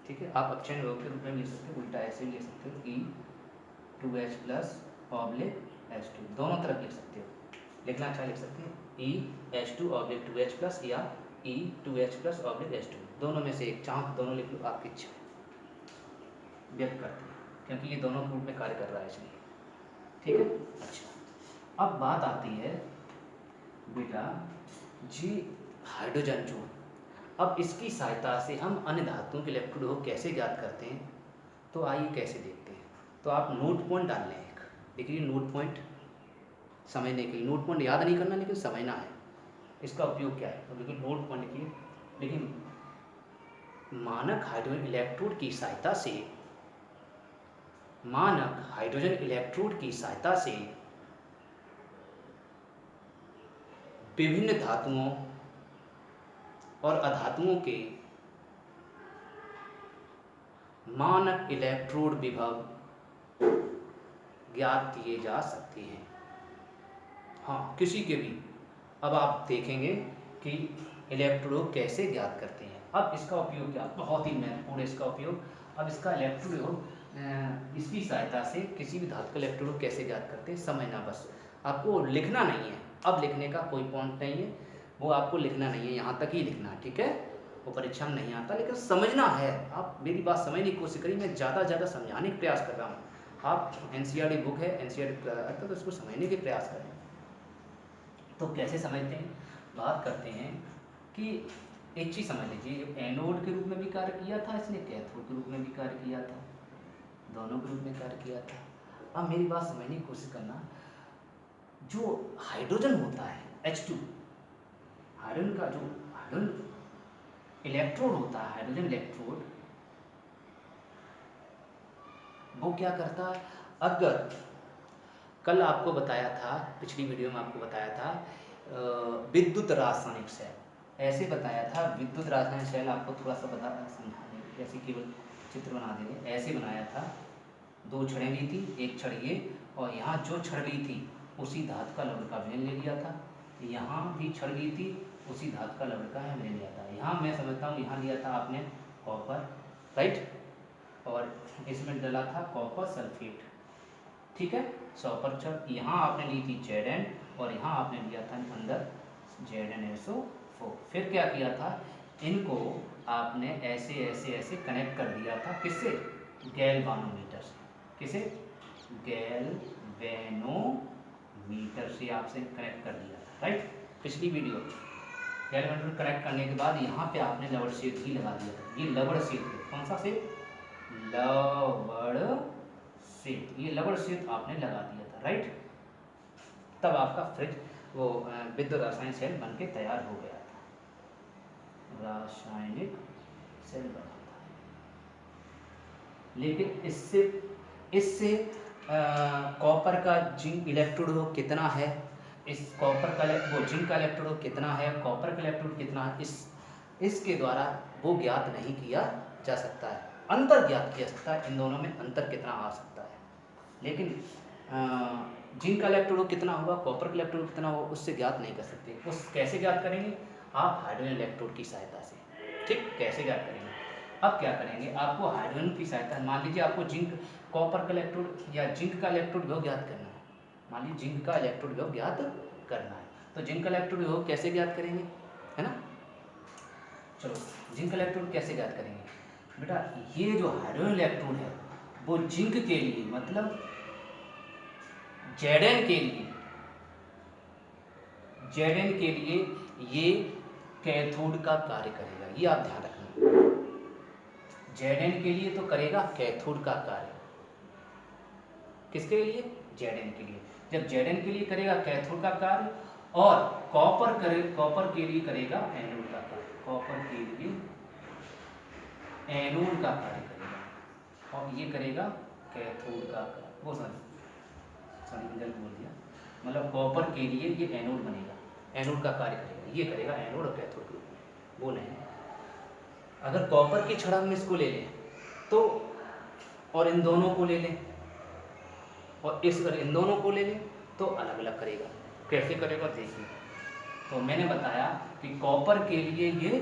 ठीक है, आप अपचयन विभव के रूप में लिख सकते हो, उल्टा ऐसे भी लिख सकते हो, E2H प्लस ऑब्लिक H2, दोनों तरफ लिख सकते हो, लिखना अच्छा लिख सकते हैं EH2 ऑब्लिक 2H प्लस या E2H प्लस ऑब्लिक H2, दोनों में से एक, चाहो दोनों लिख लो, आपकी इच्छा व्यक्त करते हैं, क्योंकि ये दोनों के रूप में कार्य कर रहा है इसलिए, ठीक है। अच्छा, अब बात आती है बेटा जी हाइड्रोजन जो, अब इसकी सहायता से हम अन्य धातुओं के इलेक्ट्रोड को कैसे ज्ञात करते हैं, तो आइए कैसे देखते हैं। तो आप नोट पॉइंट डाल लें, एक देखिए नोट पॉइंट, समझने के लिए, नोट पॉइंट याद नहीं करना लेकिन समझना है इसका उपयोग क्या है, तो लेकिन नोट पॉइंट लिखिए, लेकिन मानक हाइड्रोजन इलेक्ट्रोड की सहायता से, मानक हाइड्रोजन इलेक्ट्रोड की सहायता से विभिन्न धातुओं और अधातुओं के मानक इलेक्ट्रोड विभव ज्ञात किए जा सकते हैं। हाँ, किसी के भी। अब आप देखेंगे कि इलेक्ट्रोड कैसे ज्ञात करते हैं। अब इसका उपयोग क्या, बहुत ही महत्वपूर्ण इसका उपयोग। अब इसका इलेक्ट्रोड इसकी सहायता से किसी भी धातु का इलेक्ट्रोड कैसे ज्ञात करते हैं, समझना बस, आपको लिखना नहीं है, अब लिखने का कोई पॉइंट नहीं है, वो आपको लिखना नहीं है, यहाँ तक ही लिखना है, ठीक है, वो परीक्षा में नहीं आता, लेकिन समझना है। आप मेरी बात समझने की कोशिश करिए, मैं ज़्यादा ज़्यादा समझाने का प्रयास कर रहा हूँ। आप NCERT बुक है, NCERT तो उसको समझने के प्रयास करें। तो कैसे समझते हैं, बात करते हैं कि एक चीज़ समझ लीजिए, एनोड के रूप में भी कार्य किया था इसने, कैथोड के रूप में भी कार्य किया था, दोनों के रूप में कार्य किया था। अब मेरी बात समझने की कोशिश करना, जो हाइड्रोजन होता है H2, हाइड्रोजन का जो हाइड्रोजन इलेक्ट्रोड होता है, हाइड्रोजन इलेक्ट्रोड, वो क्या करता है, अगर कल आपको बताया था, पिछली वीडियो में आपको बताया था विद्युत रासायनिक सेल, ऐसे बताया था विद्युत रासायनिक सेल, आपको थोड़ा सा बता समझाने, ऐसे केवल चित्र बना देंगे, ऐसे बनाया था, दो छड़ें ली थी, एक छड़ ये, और यहाँ जो छड़ ली थी उसी धातु का लवण का विलयन ले लिया था, यहाँ भी छड़ ली थी, उसी धातु का लवण का विलयन लिया था। यहाँ मैं समझता हूँ यहाँ लिया था आपने कॉपर, राइट, और इसमें डाला था कॉपर सल्फेट, ठीक है, 100%। यहाँ आपने ली थी Zn और यहाँ आपने लिया था अंदर ZnSO4। फिर क्या किया था, इनको आपने ऐसे ऐसे ऐसे कनेक्ट कर दिया था, किससे, गैल्वानोमीटर से, किसे, गैल्वेनोमीटर से आपसे कनेक्ट कर दिया था, राइट, पिछली वीडियो। गैल्वेनोमीटर कनेक्ट करने के बाद यहाँ पे आपने लवड़ शेड ही लगा दिया था। ये लवड़ शेड है, कौन सा शेड? लवड़ शेड। ये लवड़ शेड आपने लगा दिया था, राइट। तब आपका फ्रिज वो विद्युत रासायनिक सेल बन के तैयार हो गया था। रासायनिक सेल बना था। लेकिन इससे इससे कॉपर का जिंक इलेक्ट्रोड कितना है, इस कॉपर का वो जिंक का इलेक्ट्रोड कितना है, कॉपर का इलेक्ट्रोड कितना है, इसके द्वारा वो ज्ञात नहीं किया जा सकता है। अंतर ज्ञात किया सकता है, इन दोनों में अंतर कितना आ सकता है। लेकिन जिंक का इलेक्ट्रोड कितना होगा, कॉपर का इलेक्ट्रोड कितना होगा, उससे ज्ञात नहीं कर सकते। उस कैसे ज्ञात करेंगे? आप हाइड्रोजन इलेक्ट्रोड की सहायता से। ठीक, कैसे ज्ञात करेंगे? अब क्या करेंगे, आपको हाइड्रोजन की सहायता, मान लीजिए आपको जिंक कॉपर का इलेक्ट्रोड या जिंक का इलेक्ट्रोड विभव ज्ञात करना है। मान लीजिए जिंक का इलेक्ट्रोड विभव ज्ञात करना है, तो जिंक का इलेक्ट्रोड विभव कैसे ज्ञात करेंगे, है ना। चलो, जिंक इलेक्ट्रोड कैसे ज्ञात करेंगे बेटा? ये जो हाइड्रोजन इलेक्ट्रोड है वो जिंक के लिए, मतलब Zn के लिए, Zn के लिए ये कैथोड का कार्य करेगा। ये आप ध्यान रखना, Zn के लिए तो करेगा कैथोड का कार्य। किसके लिए? Zn के लिए। जब Zn के लिए करेगा कैथोड का कार्य, और कॉपर के लिए करेगा एनोड का कार्य। कॉपर के लिए एनोड का कार्य करेगा, और ये करेगा कैथोड का कार्य। वो सॉरी गलत बोल दिया, मतलब कॉपर के लिए ये एनोड बनेगा, एनोड का कार्य करेगा। ये करेगा एनोड और कैथोड के रूप में। वो नहीं, अगर कॉपर की छड़ हम इसको ले लें तो, और इन दोनों को ले लें, और इन दोनों को ले लें तो अलग अलग करेगा। कैसे करेगा देखिए। तो मैंने बताया कि कॉपर के लिए ये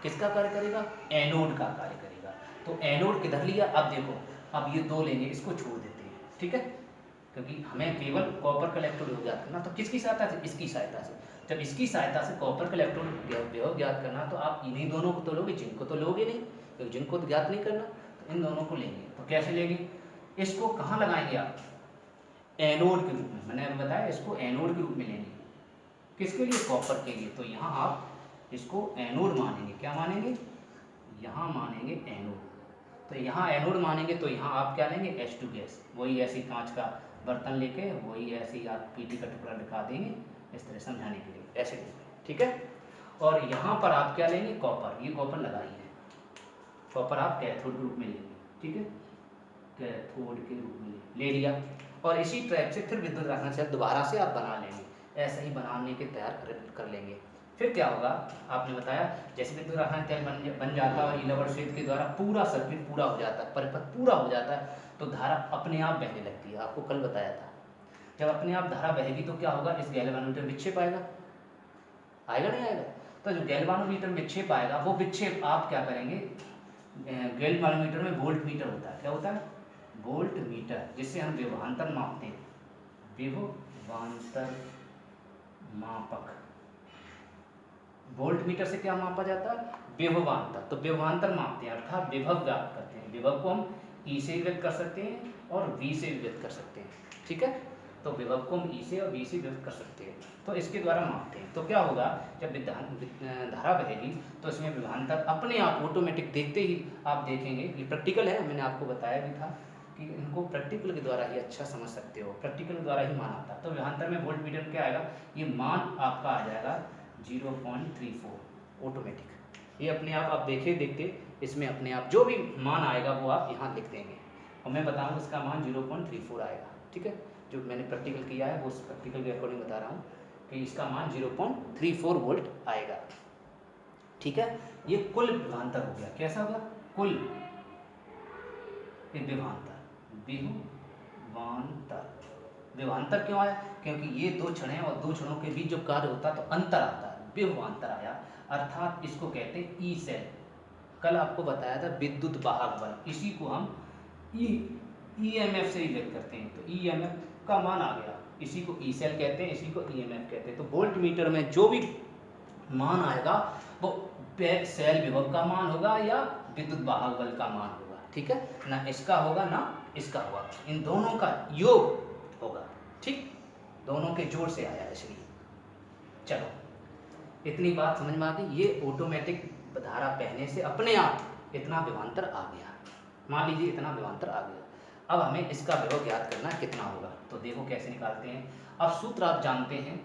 किसका कार्य करेगा? एनोड का कार्य करेगा। तो एनोड किधर लिया? अब देखो, अब ये दो लेंगे, इसको छोड़ देते हैं, ठीक है, क्योंकि हमें केवल कॉपर का इलेक्ट्रोड विभव ज्ञात करना। तो किसकी सहायता से? इसकी सहायता से। जब इसकी सहायता से कॉपर का इलेक्ट्रोड विभव ज्ञात करना, तो आप इन्हीं दोनों को तो लोगे, जिंक को तो लोगे नहीं, क्योंकि जिंक को तो ज्ञात नहीं करना। तो इन दोनों को लेंगे। तो कैसे लेंगे? इसको कहाँ लगाएंगे आप? एनोड के रूप में। मैंने अभी बताया इसको एनोड के रूप में लेंगे। किसके लिए? कॉपर के लिए। तो यहाँ आप इसको एनोड मानेंगे। क्या मानेंगे? यहाँ मानेंगे एनोड। तो यहाँ एनोड मानेंगे, तो यहाँ आप क्या लेंगे? H2 gas. वही ऐसी कांच का बर्तन लेके वही ऐसे ही आप पीटी का टुकड़ा दिखा देंगे, इस तरह समझाने के लिए, ऐसे लेंगे, ठीक है। और यहाँ पर आप क्या लेंगे? कॉपर। ये कॉपर लगाइए, कॉपर आप कैथोड के रूप में लेंगे, ठीक है, कैथोड के रूप में ले लिया। और इसी टाइप से फिर विद्युत रासायनिक सेल दोबारा से आप बना लेंगे, ऐसे ही बनाने के तैयार कर लेंगे। फिर क्या होगा, आपने बताया जैसे विद्युत रासायनिक सेल बन जाता है और इलेक्ट्रोड शेड के द्वारा पूरा सर्किट पूरा हो जाता है, परिपथ पूरा हो जाता है, तो धारा अपने आप बहने लगती है। आपको कल बताया था, जब अपने आप धारा बहेगी तो क्या होगा? इस गैल्वेनोमीटर विक्षेप आएगा, आएगा नहीं आएगा? तो जो गैल्वेनोमीटर विक्षेप आएगा, वो विक्षेप आप क्या करेंगे? गैल्वेनोमीटर में वोल्ट मीटर होता है। क्या होता है? वोल्ट मीटर, जिससे हम विभवांतर मापते हैं, विभवांतर मापक। वोल्ट मीटर से क्या मापा जाता है? विभवांतर। तो विभवांतर मापते हैं, अर्थात विभव ज्ञात करते हैं। विभव को हम E से भी व्यक्त कर सकते हैं और V से भी व्यक्त कर सकते हैं, ठीक है। तो विभव को हम E से और V से व्यक्त कर सकते हैं, तो इसके द्वारा मापते हैं। तो क्या होगा, जब धारा बहेगी तो इसमें विभवांतर अपने आप ऑटोमेटिक, देखते ही आप देखेंगे, ये प्रैक्टिकल है, मैंने आपको बताया भी था कि इनको प्रैक्टिकल के द्वारा ही अच्छा समझ सकते हो, प्रैक्टिकल के द्वारा ही मान आता है। तो विभवांतर में वोल्ट मीटर क्या आएगा? ये मान आपका आ जाएगा 0.34 ऑटोमेटिक। ये अपने आप देखते इसमें अपने आप जो भी मान आएगा वो आप यहाँ लिख देंगे, और मैं बताऊँगा इसका मान 0.34 आएगा, ठीक है। जो मैंने प्रैक्टिकल किया है वो उस प्रैक्टिकल के अकॉर्डिंग बता रहा हूँ कि इसका मान 0.34 वोल्ट आएगा, ठीक है। ये कुल विभवांतर हो गया। कैसा होगा? कुल विभवांतर। विभवांतर क्यों आया? क्योंकि ये दो क्षण हैं और दो क्षणों के बीच जो कार्य होता है तो अंतर आता है, विभवांतर आया, अर्थात इसको कहते हैं ई सेल। कल आपको बताया था विद्युत वाहक बल, इसी को हम ईएमएफ से ही व्यक्त करते हैं। तो ईएमएफ का मान आ गया, इसी को ई सेल कहते हैं, इसी को ईएमएफ कहते हैं। तो वोल्ट मीटर में जो भी मान आएगा वो सेल विभव का मान होगा या विद्युत वाहक बल का मान होगा, ठीक है। ना इसका होगा ना इसका होगा, इन दोनों का योग होगा, ठीक, दोनों के जोड़ से आया इसलिए। चलो इतनी बात समझ में आ गई। ये ऑटोमेटिक धारा बहने से अपने आप इतना विभवांतर आ गया। मान लीजिए इतना विभवांतर आ गया। अब हमें इसका विभव ज्ञात करना कितना होगा, तो देखो कैसे निकालते हैं। अब सूत्र आप जानते हैं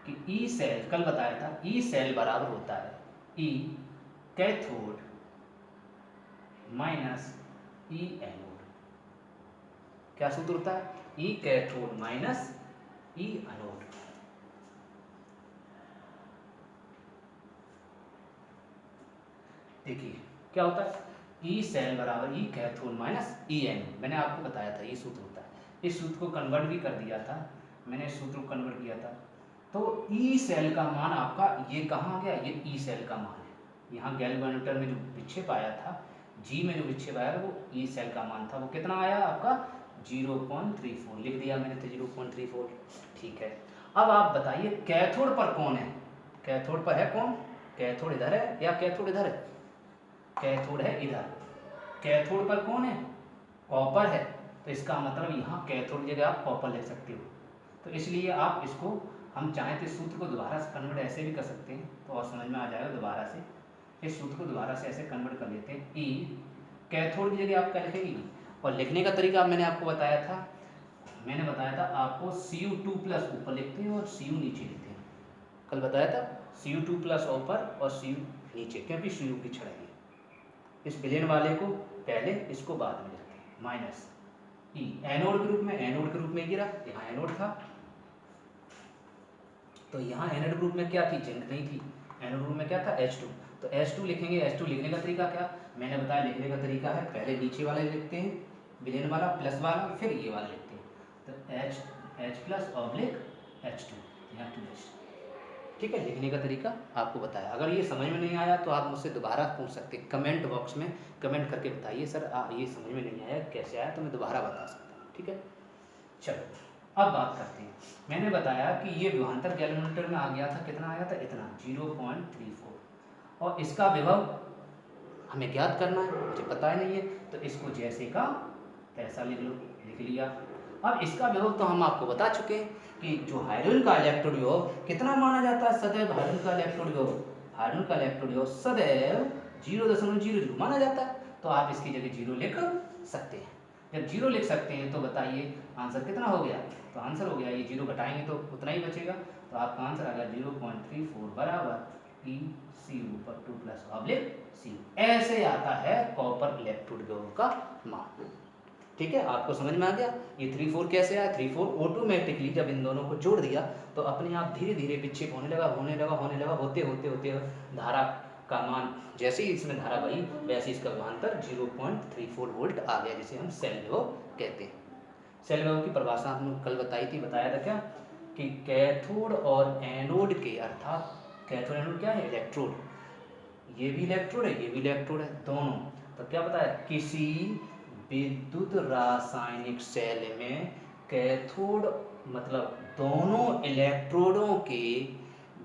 कि ई सेल, कल बताया था, ई सेल बराबर होता है ई कैथोड माइनस ई एनोड। क्या सूत्र होता है? ई कैथोड माइनस ई एनोड। देखिए क्या होता है, ई सेल बराबर ई कैथोड माइनस ई एनोड। मैंने आपको बताया था ये सूत्र होता है। इस सूत्र को कन्वर्ट भी कर दिया था मैंने, इस सूत्र को कन्वर्ट किया था। तो ई सेल का मान आपका ये कहाँ आ गया, ये ई सेल का मान है। यहाँ गैल्वेनोमीटर में जो विक्षेप आया था, जी में जो विक्षेप आया वो ई सेल का मान था। वो कितना आया आपका 0.34 लिख दिया मैंने, तो 0.34 ठीक है। अब आप बताइए कैथोड पर कौन है? कैथोड पर है कौन? कैथोड इधर है या कैथोड इधर है? कैथोड है इधर। कैथोड पर कौन है? कॉपर है। तो इसका मतलब यहाँ कैथोड की जगह आप कॉपर लिख सकते हो। तो इसलिए आप इसको, हम चाहें तो इस सूत्र को दोबारा से कन्वर्ट ऐसे भी कर सकते हैं, तो और समझ में आ जाएगा। दोबारा से इस सूत्र को दोबारा से ऐसे कन्वर्ट कर लेते हैं। ई कैथोड की जगह आप क्या लिखेंगे, और लिखने का तरीका मैंने आपको बताया था। मैंने बताया था आपको Cu2+ ऊपर लिखते हैं और Cu नीचे लिखते हैं। कल बताया था Cu2+ ऊपर और Cu नीचे, क्योंकि Cu की छड़ाई है। इस विलेन वाले को पहले, इसको बाद में लिखते हैं। माइनस ई एनोड के रूप में, एनोड के रूप में गिरा, यहाँ एनोड था तो यहाँ एनोड ग्रुप में क्या थी, जिंक नहीं थी। एनोड ग्रुप में क्या था, H2। तो H2 लिखेंगे। H2 लिखने का तरीका क्या, मैंने बताया लिखने का तरीका है, पहले नीचे वाले लिखते हैं विलेन वाला प्लस वाला, फिर ये वाला लिखते हैं। तो H+/H2 यहाँ 2H। ठीक है, लिखने का तरीका आपको बताया। अगर ये समझ में नहीं आया तो आप मुझसे दोबारा पूछ सकते हैं, कमेंट बॉक्स में कमेंट करके बताइए सर ये समझ में नहीं आया, कैसे आया, तो मैं दोबारा बता सकता हूँ। ठीक है, चलो अब बात करते हैं। मैंने बताया कि ये विभवांतर गैल्वेनोमीटर में आ गया था, कितना आया था, इतना 0.34, और इसका विभव हमें ज्ञात करना है, मुझे पता ही नहीं है, तो इसको जैसे का तैसा लिख लो, लिख लिया। अब इसका विभव तो हम आपको बता चुके हैं कि जो हाइड्रोजन का इलेक्ट्रॉन विभव कितना माना जाता है, सदैव हाइड्रोजन का इलेक्ट्रॉन विभव, हाइड्रोजन का इलेक्ट्रॉन विभव सदैव 0.00 माना जाता है। तो आप इसकी जगह 0 लिख सकते हैं। जब 0 लिख सकते हैं तो बताइए आंसर कितना हो गया, तो आंसर हो गया, ये 0 घटाएंगे तो उतना ही बचेगा, तो आपका आंसर आ गया 0.34 बराबर E Cu/2+Cu। ऐसे आता है कॉपर इलेक्ट्रोड विभव का मान। ठीक है, आपको समझ में आ गया। ये 34 कैसे आया, 34 ऑटोमेटिकली जब इन दोनों को जोड़ दिया तो अपने आप धीरे धीरे विक्षेप होने लगा, होते होते धारा का मान, जैसे ही इसमें धारा बही वैसे इसका विभवांतर 0.34 वोल्ट आ गया, जिसे हम सेल विभव कहते हैं। सेल विभव की परिभाषा हमने कल बताई थी, बताया था क्या कि कैथोड और एनोड के, अर्थात कैथोड एनोड क्या है, इलेक्ट्रोड, ये भी इलेक्ट्रोड है, ये भी इलेक्ट्रोड है, दोनों। तो क्या बताया, किसी विद्युत रासायनिक सेल में कैथोड मतलब दोनों इलेक्ट्रोडों के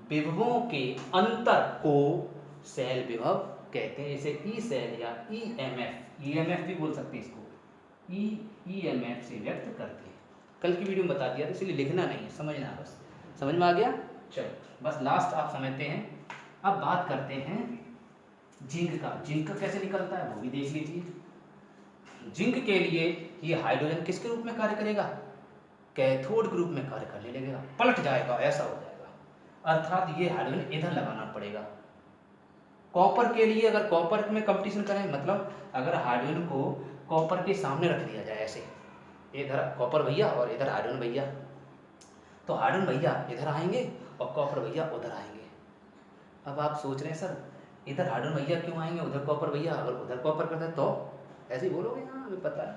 विभवों के अंतर को सेल विभव कहते हैं। इसे ई सेल या ईएमएफ भी बोल सकते हैं, इसको ईएमएफ से व्यक्त करते हैं। कल की वीडियो में बता दिया, इसलिए लिखना नहीं है, समझना बस। समझ में आ गया, चलो बस लास्ट आप समझते हैं। अब बात करते हैं जिंक का। जिंक का कैसे निकलता है वो भी देख लीजिए। जिंक के लिए ये हाइड्रोजन किसके रूप में कार्य करेगा, कैथोड के रूप में कार्य करने लगेगा, पलट जाएगा, ऐसा हो जाएगा, अर्थात ये हाइड्रोजन इधर लगाना पड़ेगा। कॉपर के लिए अगर कॉपर में कंपटीशन करें, मतलब अगर हाइड्रोजन को कॉपर के सामने रख दिया जाए ऐसे, इधर कॉपर भैया और इधर हाइड्रोजन भैया, तो हाइड्रोजन भैया इधर आएंगे और कॉपर भैया उधर आएंगे। अब आप सोच रहे हैं सर इधर हाइड्रोजन भैया क्यों आएंगे, उधर कॉपर भैया, अगर उधर कॉपर करते हैं तो ऐसे ही बोलोगे, हाँ हमें पता है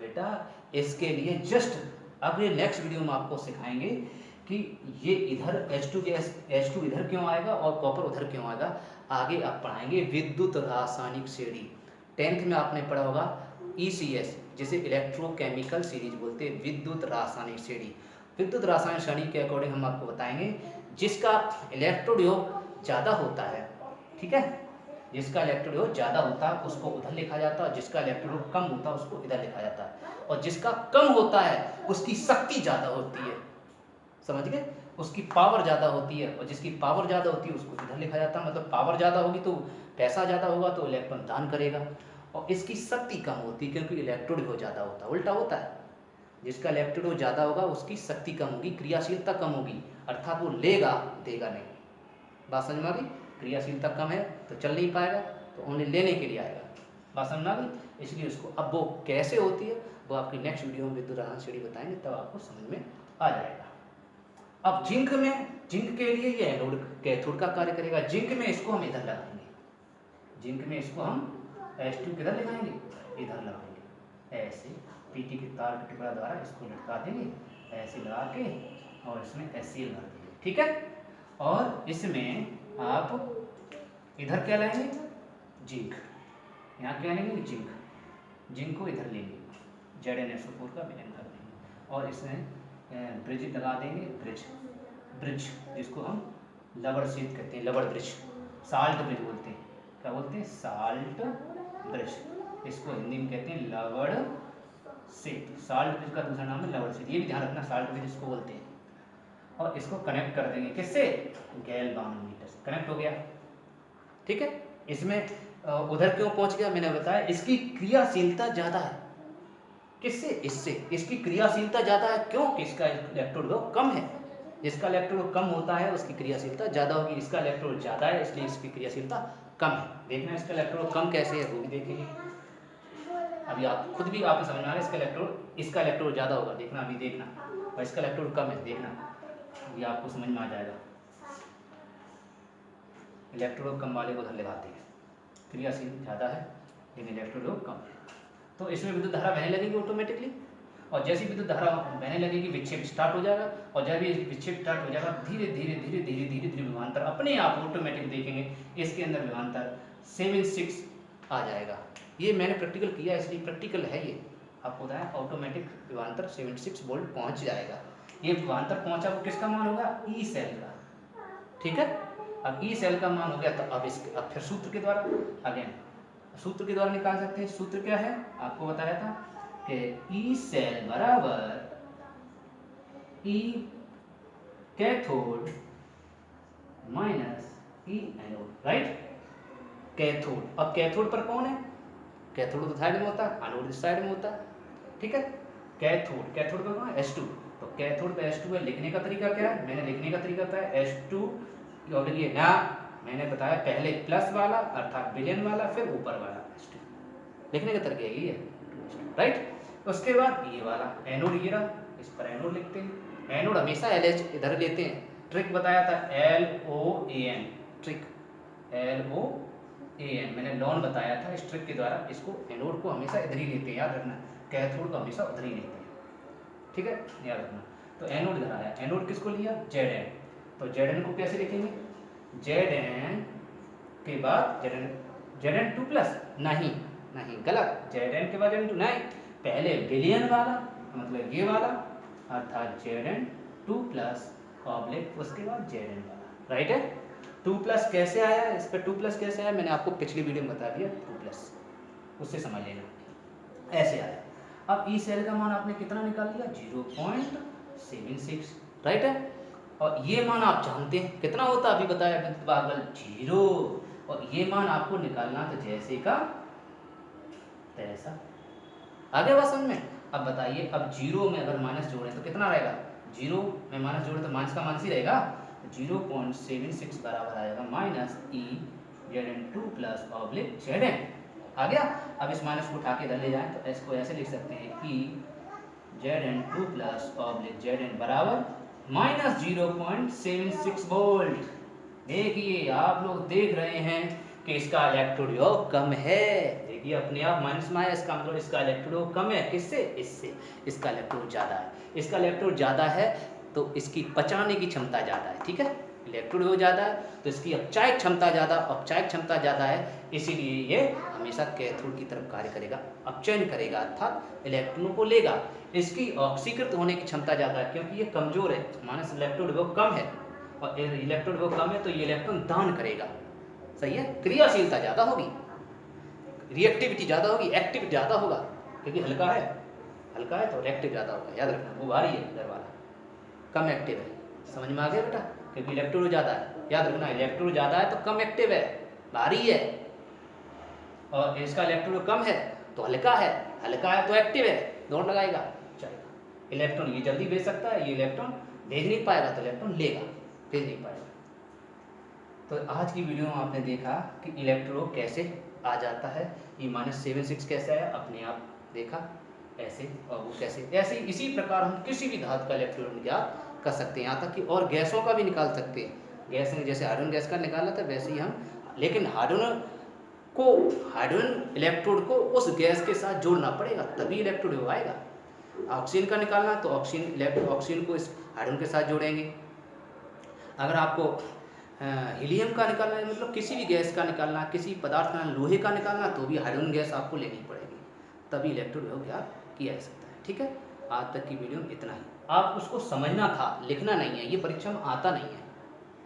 बेटा। इसके लिए जस्ट अगले नेक्स्ट वीडियो में आपको सिखाएंगे कि ये इधर H2 इधर क्यों आएगा और कॉपर उधर क्यों आएगा। आगे आप पढ़ाएंगे विद्युत रासायनिक श्रेणी, 10th में आपने पढ़ा होगा ECS, जिसे इलेक्ट्रोकेमिकल सीरीज बोलते हैं, विद्युत रासायनिक श्रेणी। विद्युत रासायनिक श्रेणी के अकॉर्डिंग हम आपको बताएंगे जिसका इलेक्ट्रोड योग ज़्यादा होता है, ठीक है, जिसका इलेक्ट्रोड योग ज़्यादा होता है उसको उधर लिखा जाता है, जिसका इलेक्ट्रोड योग कम होता है उसको इधर लिखा जाता है, और जिसका कम होता है उसकी शक्ति ज़्यादा होती है। समझ गए, उसकी पावर ज़्यादा होती है, और जिसकी पावर ज़्यादा होती है उसको इधर लिखा जाता है। मतलब पावर ज़्यादा होगी तो पैसा ज़्यादा होगा तो इलेक्ट्रॉन दान करेगा, और इसकी शक्ति कम होती है क्योंकि इलेक्ट्रोड बहुत ज़्यादा होता है। उल्टा होता है, जिसका इलेक्ट्रोड ज़्यादा होगा उसकी शक्ति कम होगी, क्रियाशीलता कम होगी, अर्थात वो लेगा देगा नहीं। बात समझ में आ गई? क्रियाशीलता कम है तो चल नहीं पाएगा, तो ओनली लेने के लिए आएगा। बात समझ में आ गई? इसलिए उसको, अब वो कैसे होती है वो आपकी नेक्स्ट वीडियो में विद्युत रासायन श्रेणी बताएंगे, तब आपको समझ में आ जाएगा। अब जिंक में, जिंक के लिए ये एनोड कैथोड का कार्य करेगा। जिंक में इसको हम इधर लगाएंगे, जिंक में इसको हम H2 किधर लगाएंगे, इधर लगाएंगे। ऐसे पीटी के तार के टुकड़ा द्वारा इसको लटका देंगे, ऐसे लगा के, और इसमें HCl लगा देंगे, ठीक है। और इसमें आप इधर क्या लाएंगे, जिंक, यहाँ क्या लेंगे, जिंक, जिंक को इधर लेंगे, ZnSO4 का विलयन कर देंगे, और इसमें ब्रिज लगा देंगे, ब्रिज, ब्रिज जिसको हम लवड़ शीट कहते हैं, लवड़ ब्रिज, साल्ट ब्रिज बोलते हैं। क्या बोलते हैं, साल्ट ब्रिज, इसको हिंदी में कहते हैं लवड़ शीट। साल्ट ब्रिज का दूसरा नाम है लवड़ शीट, ये भी ध्यान रखना, साल्ट ब्रिज इसको बोलते हैं। और इसको कनेक्ट कर देंगे किससे, गैल्वानोमीटर से। कनेक्ट हो गया, ठीक है। इसमें उधर क्यों पहुंच गया मैंने बताया, इसकी क्रियाशीलता ज़्यादा है, किससे, इससे। इसकी क्रियाशीलता ज़्यादा है, क्यों कि इसका इलेक्ट्रोड कम है। जिसका इलेक्ट्रोड कम होता है उसकी क्रियाशीलता ज़्यादा होगी, इसका इलेक्ट्रोड ज़्यादा है इसलिए इसकी क्रियाशीलता कम है। देखना इसका इलेक्ट्रोड कम कैसे है वो भी देखेंगे। अभी आप खुद भी आपको समझ में आ रहा है, इसका इलेक्ट्रोड ज़्यादा होगा, देखना अभी देखना, और इसका इलेक्ट्रोड कम है, देखना ये आपको समझ में आ जाएगा। इलेक्ट्रोड कम वाले को उधर लगाते हैं, क्रियाशील ज़्यादा है लेकिन इलेक्ट्रोड कम है, तो इसमें विद्युत धारा बहने लगेगी ऑटोमेटिकली। और जैसी विद्युत धारा बहने लगेगी विक्षेप स्टार्ट हो जाएगा, और जब ये विक्षेप स्टार्ट हो जाएगा धीरे धीरे धीरे धीरे धीरे धीरे विभवांतर अपने आप ऑटोमेटिक देखेंगे इसके अंदर विभवांतर 7-6 आ जाएगा। ये मैंने प्रैक्टिकल किया इसलिए प्रैक्टिकल है, ये आपको बताया, ऑटोमेटिक विभवांतर 76 वोल्ट पहुंच जाएगा। ये विभवांतर पहुंचा वो किसका मान होगा, ई सेल का, ठीक है। अब ई सेल का मान हो गया, तो अब फिर सूत्र के द्वारा अगेन सूत्र के द्वारा निकाल सकते हैं। सूत्र क्या है आपको बताया था कि ई सेल बराबर ई कैथोड माइनस ई एनोड, राइट। कैथोड, अब कैथोड पर कौन है, कैथोड तो साइड में होता है, एनोड इस साइड में होता है, ठीक है। कैथोड, कैथोड पर कौन है, H2, तो कैथोड पे H2 है। लिखने का तरीका क्या है, मैंने लिखने का तरीका बताया H2, और ये ना मैंने बताया पहले प्लस वाला अर्थात विलयन वाला, फिर ऊपर वाला H2, लिखने का तरीका यही है, राइट। उसके बाद ये वाला एनोड, ये रहा, इस पर एनोड लिखते हैं। एनोड हमेशा LH इधर लेते हैं, ट्रिक बताया था LOAN, ट्रिक LOAN मैंने लॉन बताया था, इस ट्रिक के द्वारा इसको एनोड को हमेशा इधर ही लेते हैं, याद रखना। कैथोड को हमेशा उधर ही लेते हैं, ठीक है, याद रखना। तो एनोड इधर आया, एनोड किसको लिया, Zn, तो Zn को कैसे लिखेंगे, Zn के बाद Zn2 प्लस, नहीं नहीं गलत, Zn के बाद Zn2 नहीं, पहले विलयन वाला मतलब ये वाला अर्थात Zn2 प्लस ऑब्लिक उसके बाद Zn वाला, राइट है। 2 प्लस कैसे आया, इस पर 2 प्लस कैसे आया मैंने आपको पिछली वीडियो में बता दिया, 2 प्लस उससे समझ लेना, ऐसे आया। अब ई सेल का मान आपने कितना निकाल लिया, 0.76, राइट है। और ये मान आप जानते हैं कितना होता है, अभी बताया पागल 0, और ये मान आपको निकालना तो जैसे का तैसा। आगे बात समझ में। अब बताइए, अब 0 में अगर माइनस जोड़े तो कितना रहेगा, 0 में माइनस जोड़े तो माइनस का माइनस ही रहेगा, 0.76 बराबर आएगा माइनस ई Zn2 प्लस ऑब्लिक Zn, आ गया। अब इस माइनस को उठा के इधर ले जाएं तो इसको ऐसे लिख सकते हैं कि Zn2 प्लस ऑब्लिक Zn बराबर माइनस 0.76 वोल्ट। देखिए आप लोग देख रहे हैं कि इसका इलेक्ट्रोड योग कम है, देखिए अपने आप माइनस में आया, इसका मतलब इसका इलेक्ट्रोड कम है, किससे, इससे। इसका इलेक्ट्रोड ज़्यादा है, इसका इलेक्ट्रोड ज़्यादा है तो इसकी पचाने की क्षमता ज़्यादा है, ठीक है। इलेक्ट्रोड ज़्यादा है तो इसकी अपचायक क्षमता ज़्यादा, अपचायक क्षमता ज़्यादा है, इसीलिए ये हमेशा कैथोड की तरफ कार्य करेगा, अपचयन करेगा अर्थात इलेक्ट्रॉनों को लेगा। इसकी ऑक्सीकृत होने की क्षमता ज़्यादा है क्योंकि ये कमज़ोर है, माइनस इलेक्ट्रोड वो कम है, और इलेक्ट्रोड वो कम है तो ये इलेक्ट्रॉन दान करेगा, सही है। क्रियाशीलता ज़्यादा होगी, रिएक्टिविटी ज़्यादा होगी, एक्टिव ज़्यादा होगा, क्योंकि हल्का है तो रिएक्टिव ज़्यादा होगा, याद रखना। वो भारी है इधर वाला, कम एक्टिव है, समझ में आ गया बेटा? क्योंकि इलेक्ट्रोड ज़्यादा है, याद रखना इलेक्ट्रोड ज़्यादा है तो कम एक्टिव है, भारी है, और इसका इलेक्ट्रोड कम है तो हल्का है तो एक्टिव है, दौड़ लगाएगा चलेगा। इलेक्ट्रॉन ये जल्दी भेज सकता है, ये इलेक्ट्रॉन भेज नहीं पाएगा तो इलेक्ट्रॉन लेगा, भेज नहीं पाएगा। तो आज की वीडियो में आपने देखा कि इलेक्ट्रोड कैसे आ जाता है, ये -76 कैसे आया अपने आप देखा ऐसे, और वो कैसे ऐसे इसी प्रकार हम किसी भी धातु का इलेक्ट्रोड ज्ञात कर सकते हैं, यहाँ तक कि और गैसों का भी निकाल सकते हैं। गैस में जैसे हाइड्रोजन गैस का निकाला था वैसे ही हम, लेकिन हाइड्रोजन इलेक्ट्रोड को उस गैस के साथ जोड़ना पड़ेगा तभी इलेक्ट्रोड हो आएगा। ऑक्सीजन का निकालना तो ऑक्सीजन को इस हाइड्रोजन के साथ जोड़ेंगे। अगर आपको हीलियम का निकालना है, मतलब किसी भी गैस का निकालना, किसी पदार्थ का, लोहे का निकालना, तो भी हाइड्रोजन गैस आपको लेनी पड़ेगी, तभी इलेक्ट्रोड विभव ज्ञात किया जा सकता है। ठीक है, आज तक की वीडियो में इतना ही। आप उसको समझना था, लिखना नहीं है, ये परीक्षा में आता नहीं है,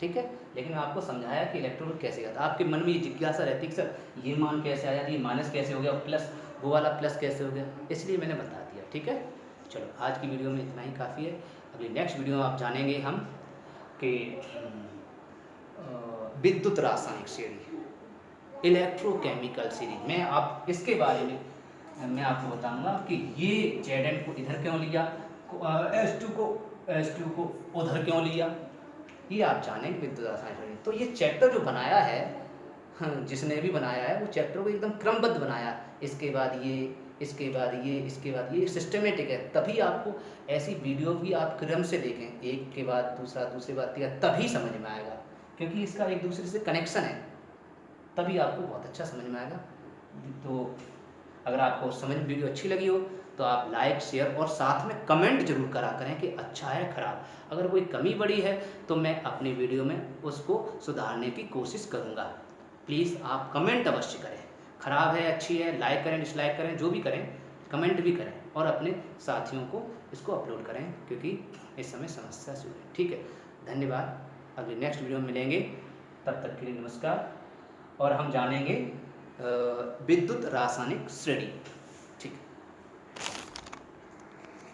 ठीक है, लेकिन आपको समझाया कि इलेक्ट्रोड कैसे आता है। आपके मन में ये जिज्ञासा रहती है कि सर ये मान कैसे आया, ये माइनस कैसे हो गया, प्लस वो वाला प्लस कैसे हो गया, इसलिए मैंने बता दिया। ठीक है, चलो आज की वीडियो में इतना ही काफ़ी है। अगली नेक्स्ट वीडियो में आप जानेंगे हम कि विद्युत रासायनिक श्रेणी, इलेक्ट्रोकेमिकल सीरीज में आप इसके बारे में मैं आपको बताऊंगा कि ये Zn को इधर क्यों लिया, H2 को उधर क्यों लिया, ये आप जानेंगे विद्युत रासायनिक श्रेणी। तो ये चैप्टर जो बनाया है, जिसने भी बनाया है वो चैप्टर को एकदम क्रमबद्ध बनाया, इसके बाद ये, इसके बाद ये, इसके बाद ये, सिस्टमेटिक है। तभी आपको ऐसी वीडियो भी आप क्रम से देखें, एक के बाद दूसरा, दूसरे बाद तीसरा, तभी समझ में आएगा, क्योंकि इसका एक दूसरे से कनेक्शन है, तभी आपको बहुत अच्छा समझ में आएगा। तो अगर आपको समझ वीडियो अच्छी लगी हो तो आप लाइक, शेयर और साथ में कमेंट जरूर करा करें कि अच्छा है खराब। अगर कोई कमी बड़ी है तो मैं अपनी वीडियो में उसको सुधारने की कोशिश करूँगा। प्लीज़ आप कमेंट अवश्य करें, खराब है अच्छी है, लाइक करें डिसलाइक करें, जो भी करें कमेंट भी करें, और अपने साथियों को इसको अपलोड करें, क्योंकि इस समय समस्या शुरू है। ठीक है, धन्यवाद, अगले नेक्स्ट वीडियो में मिलेंगे, तब तक के लिए नमस्कार। और हम जानेंगे विद्युत रासायनिक श्रेणी।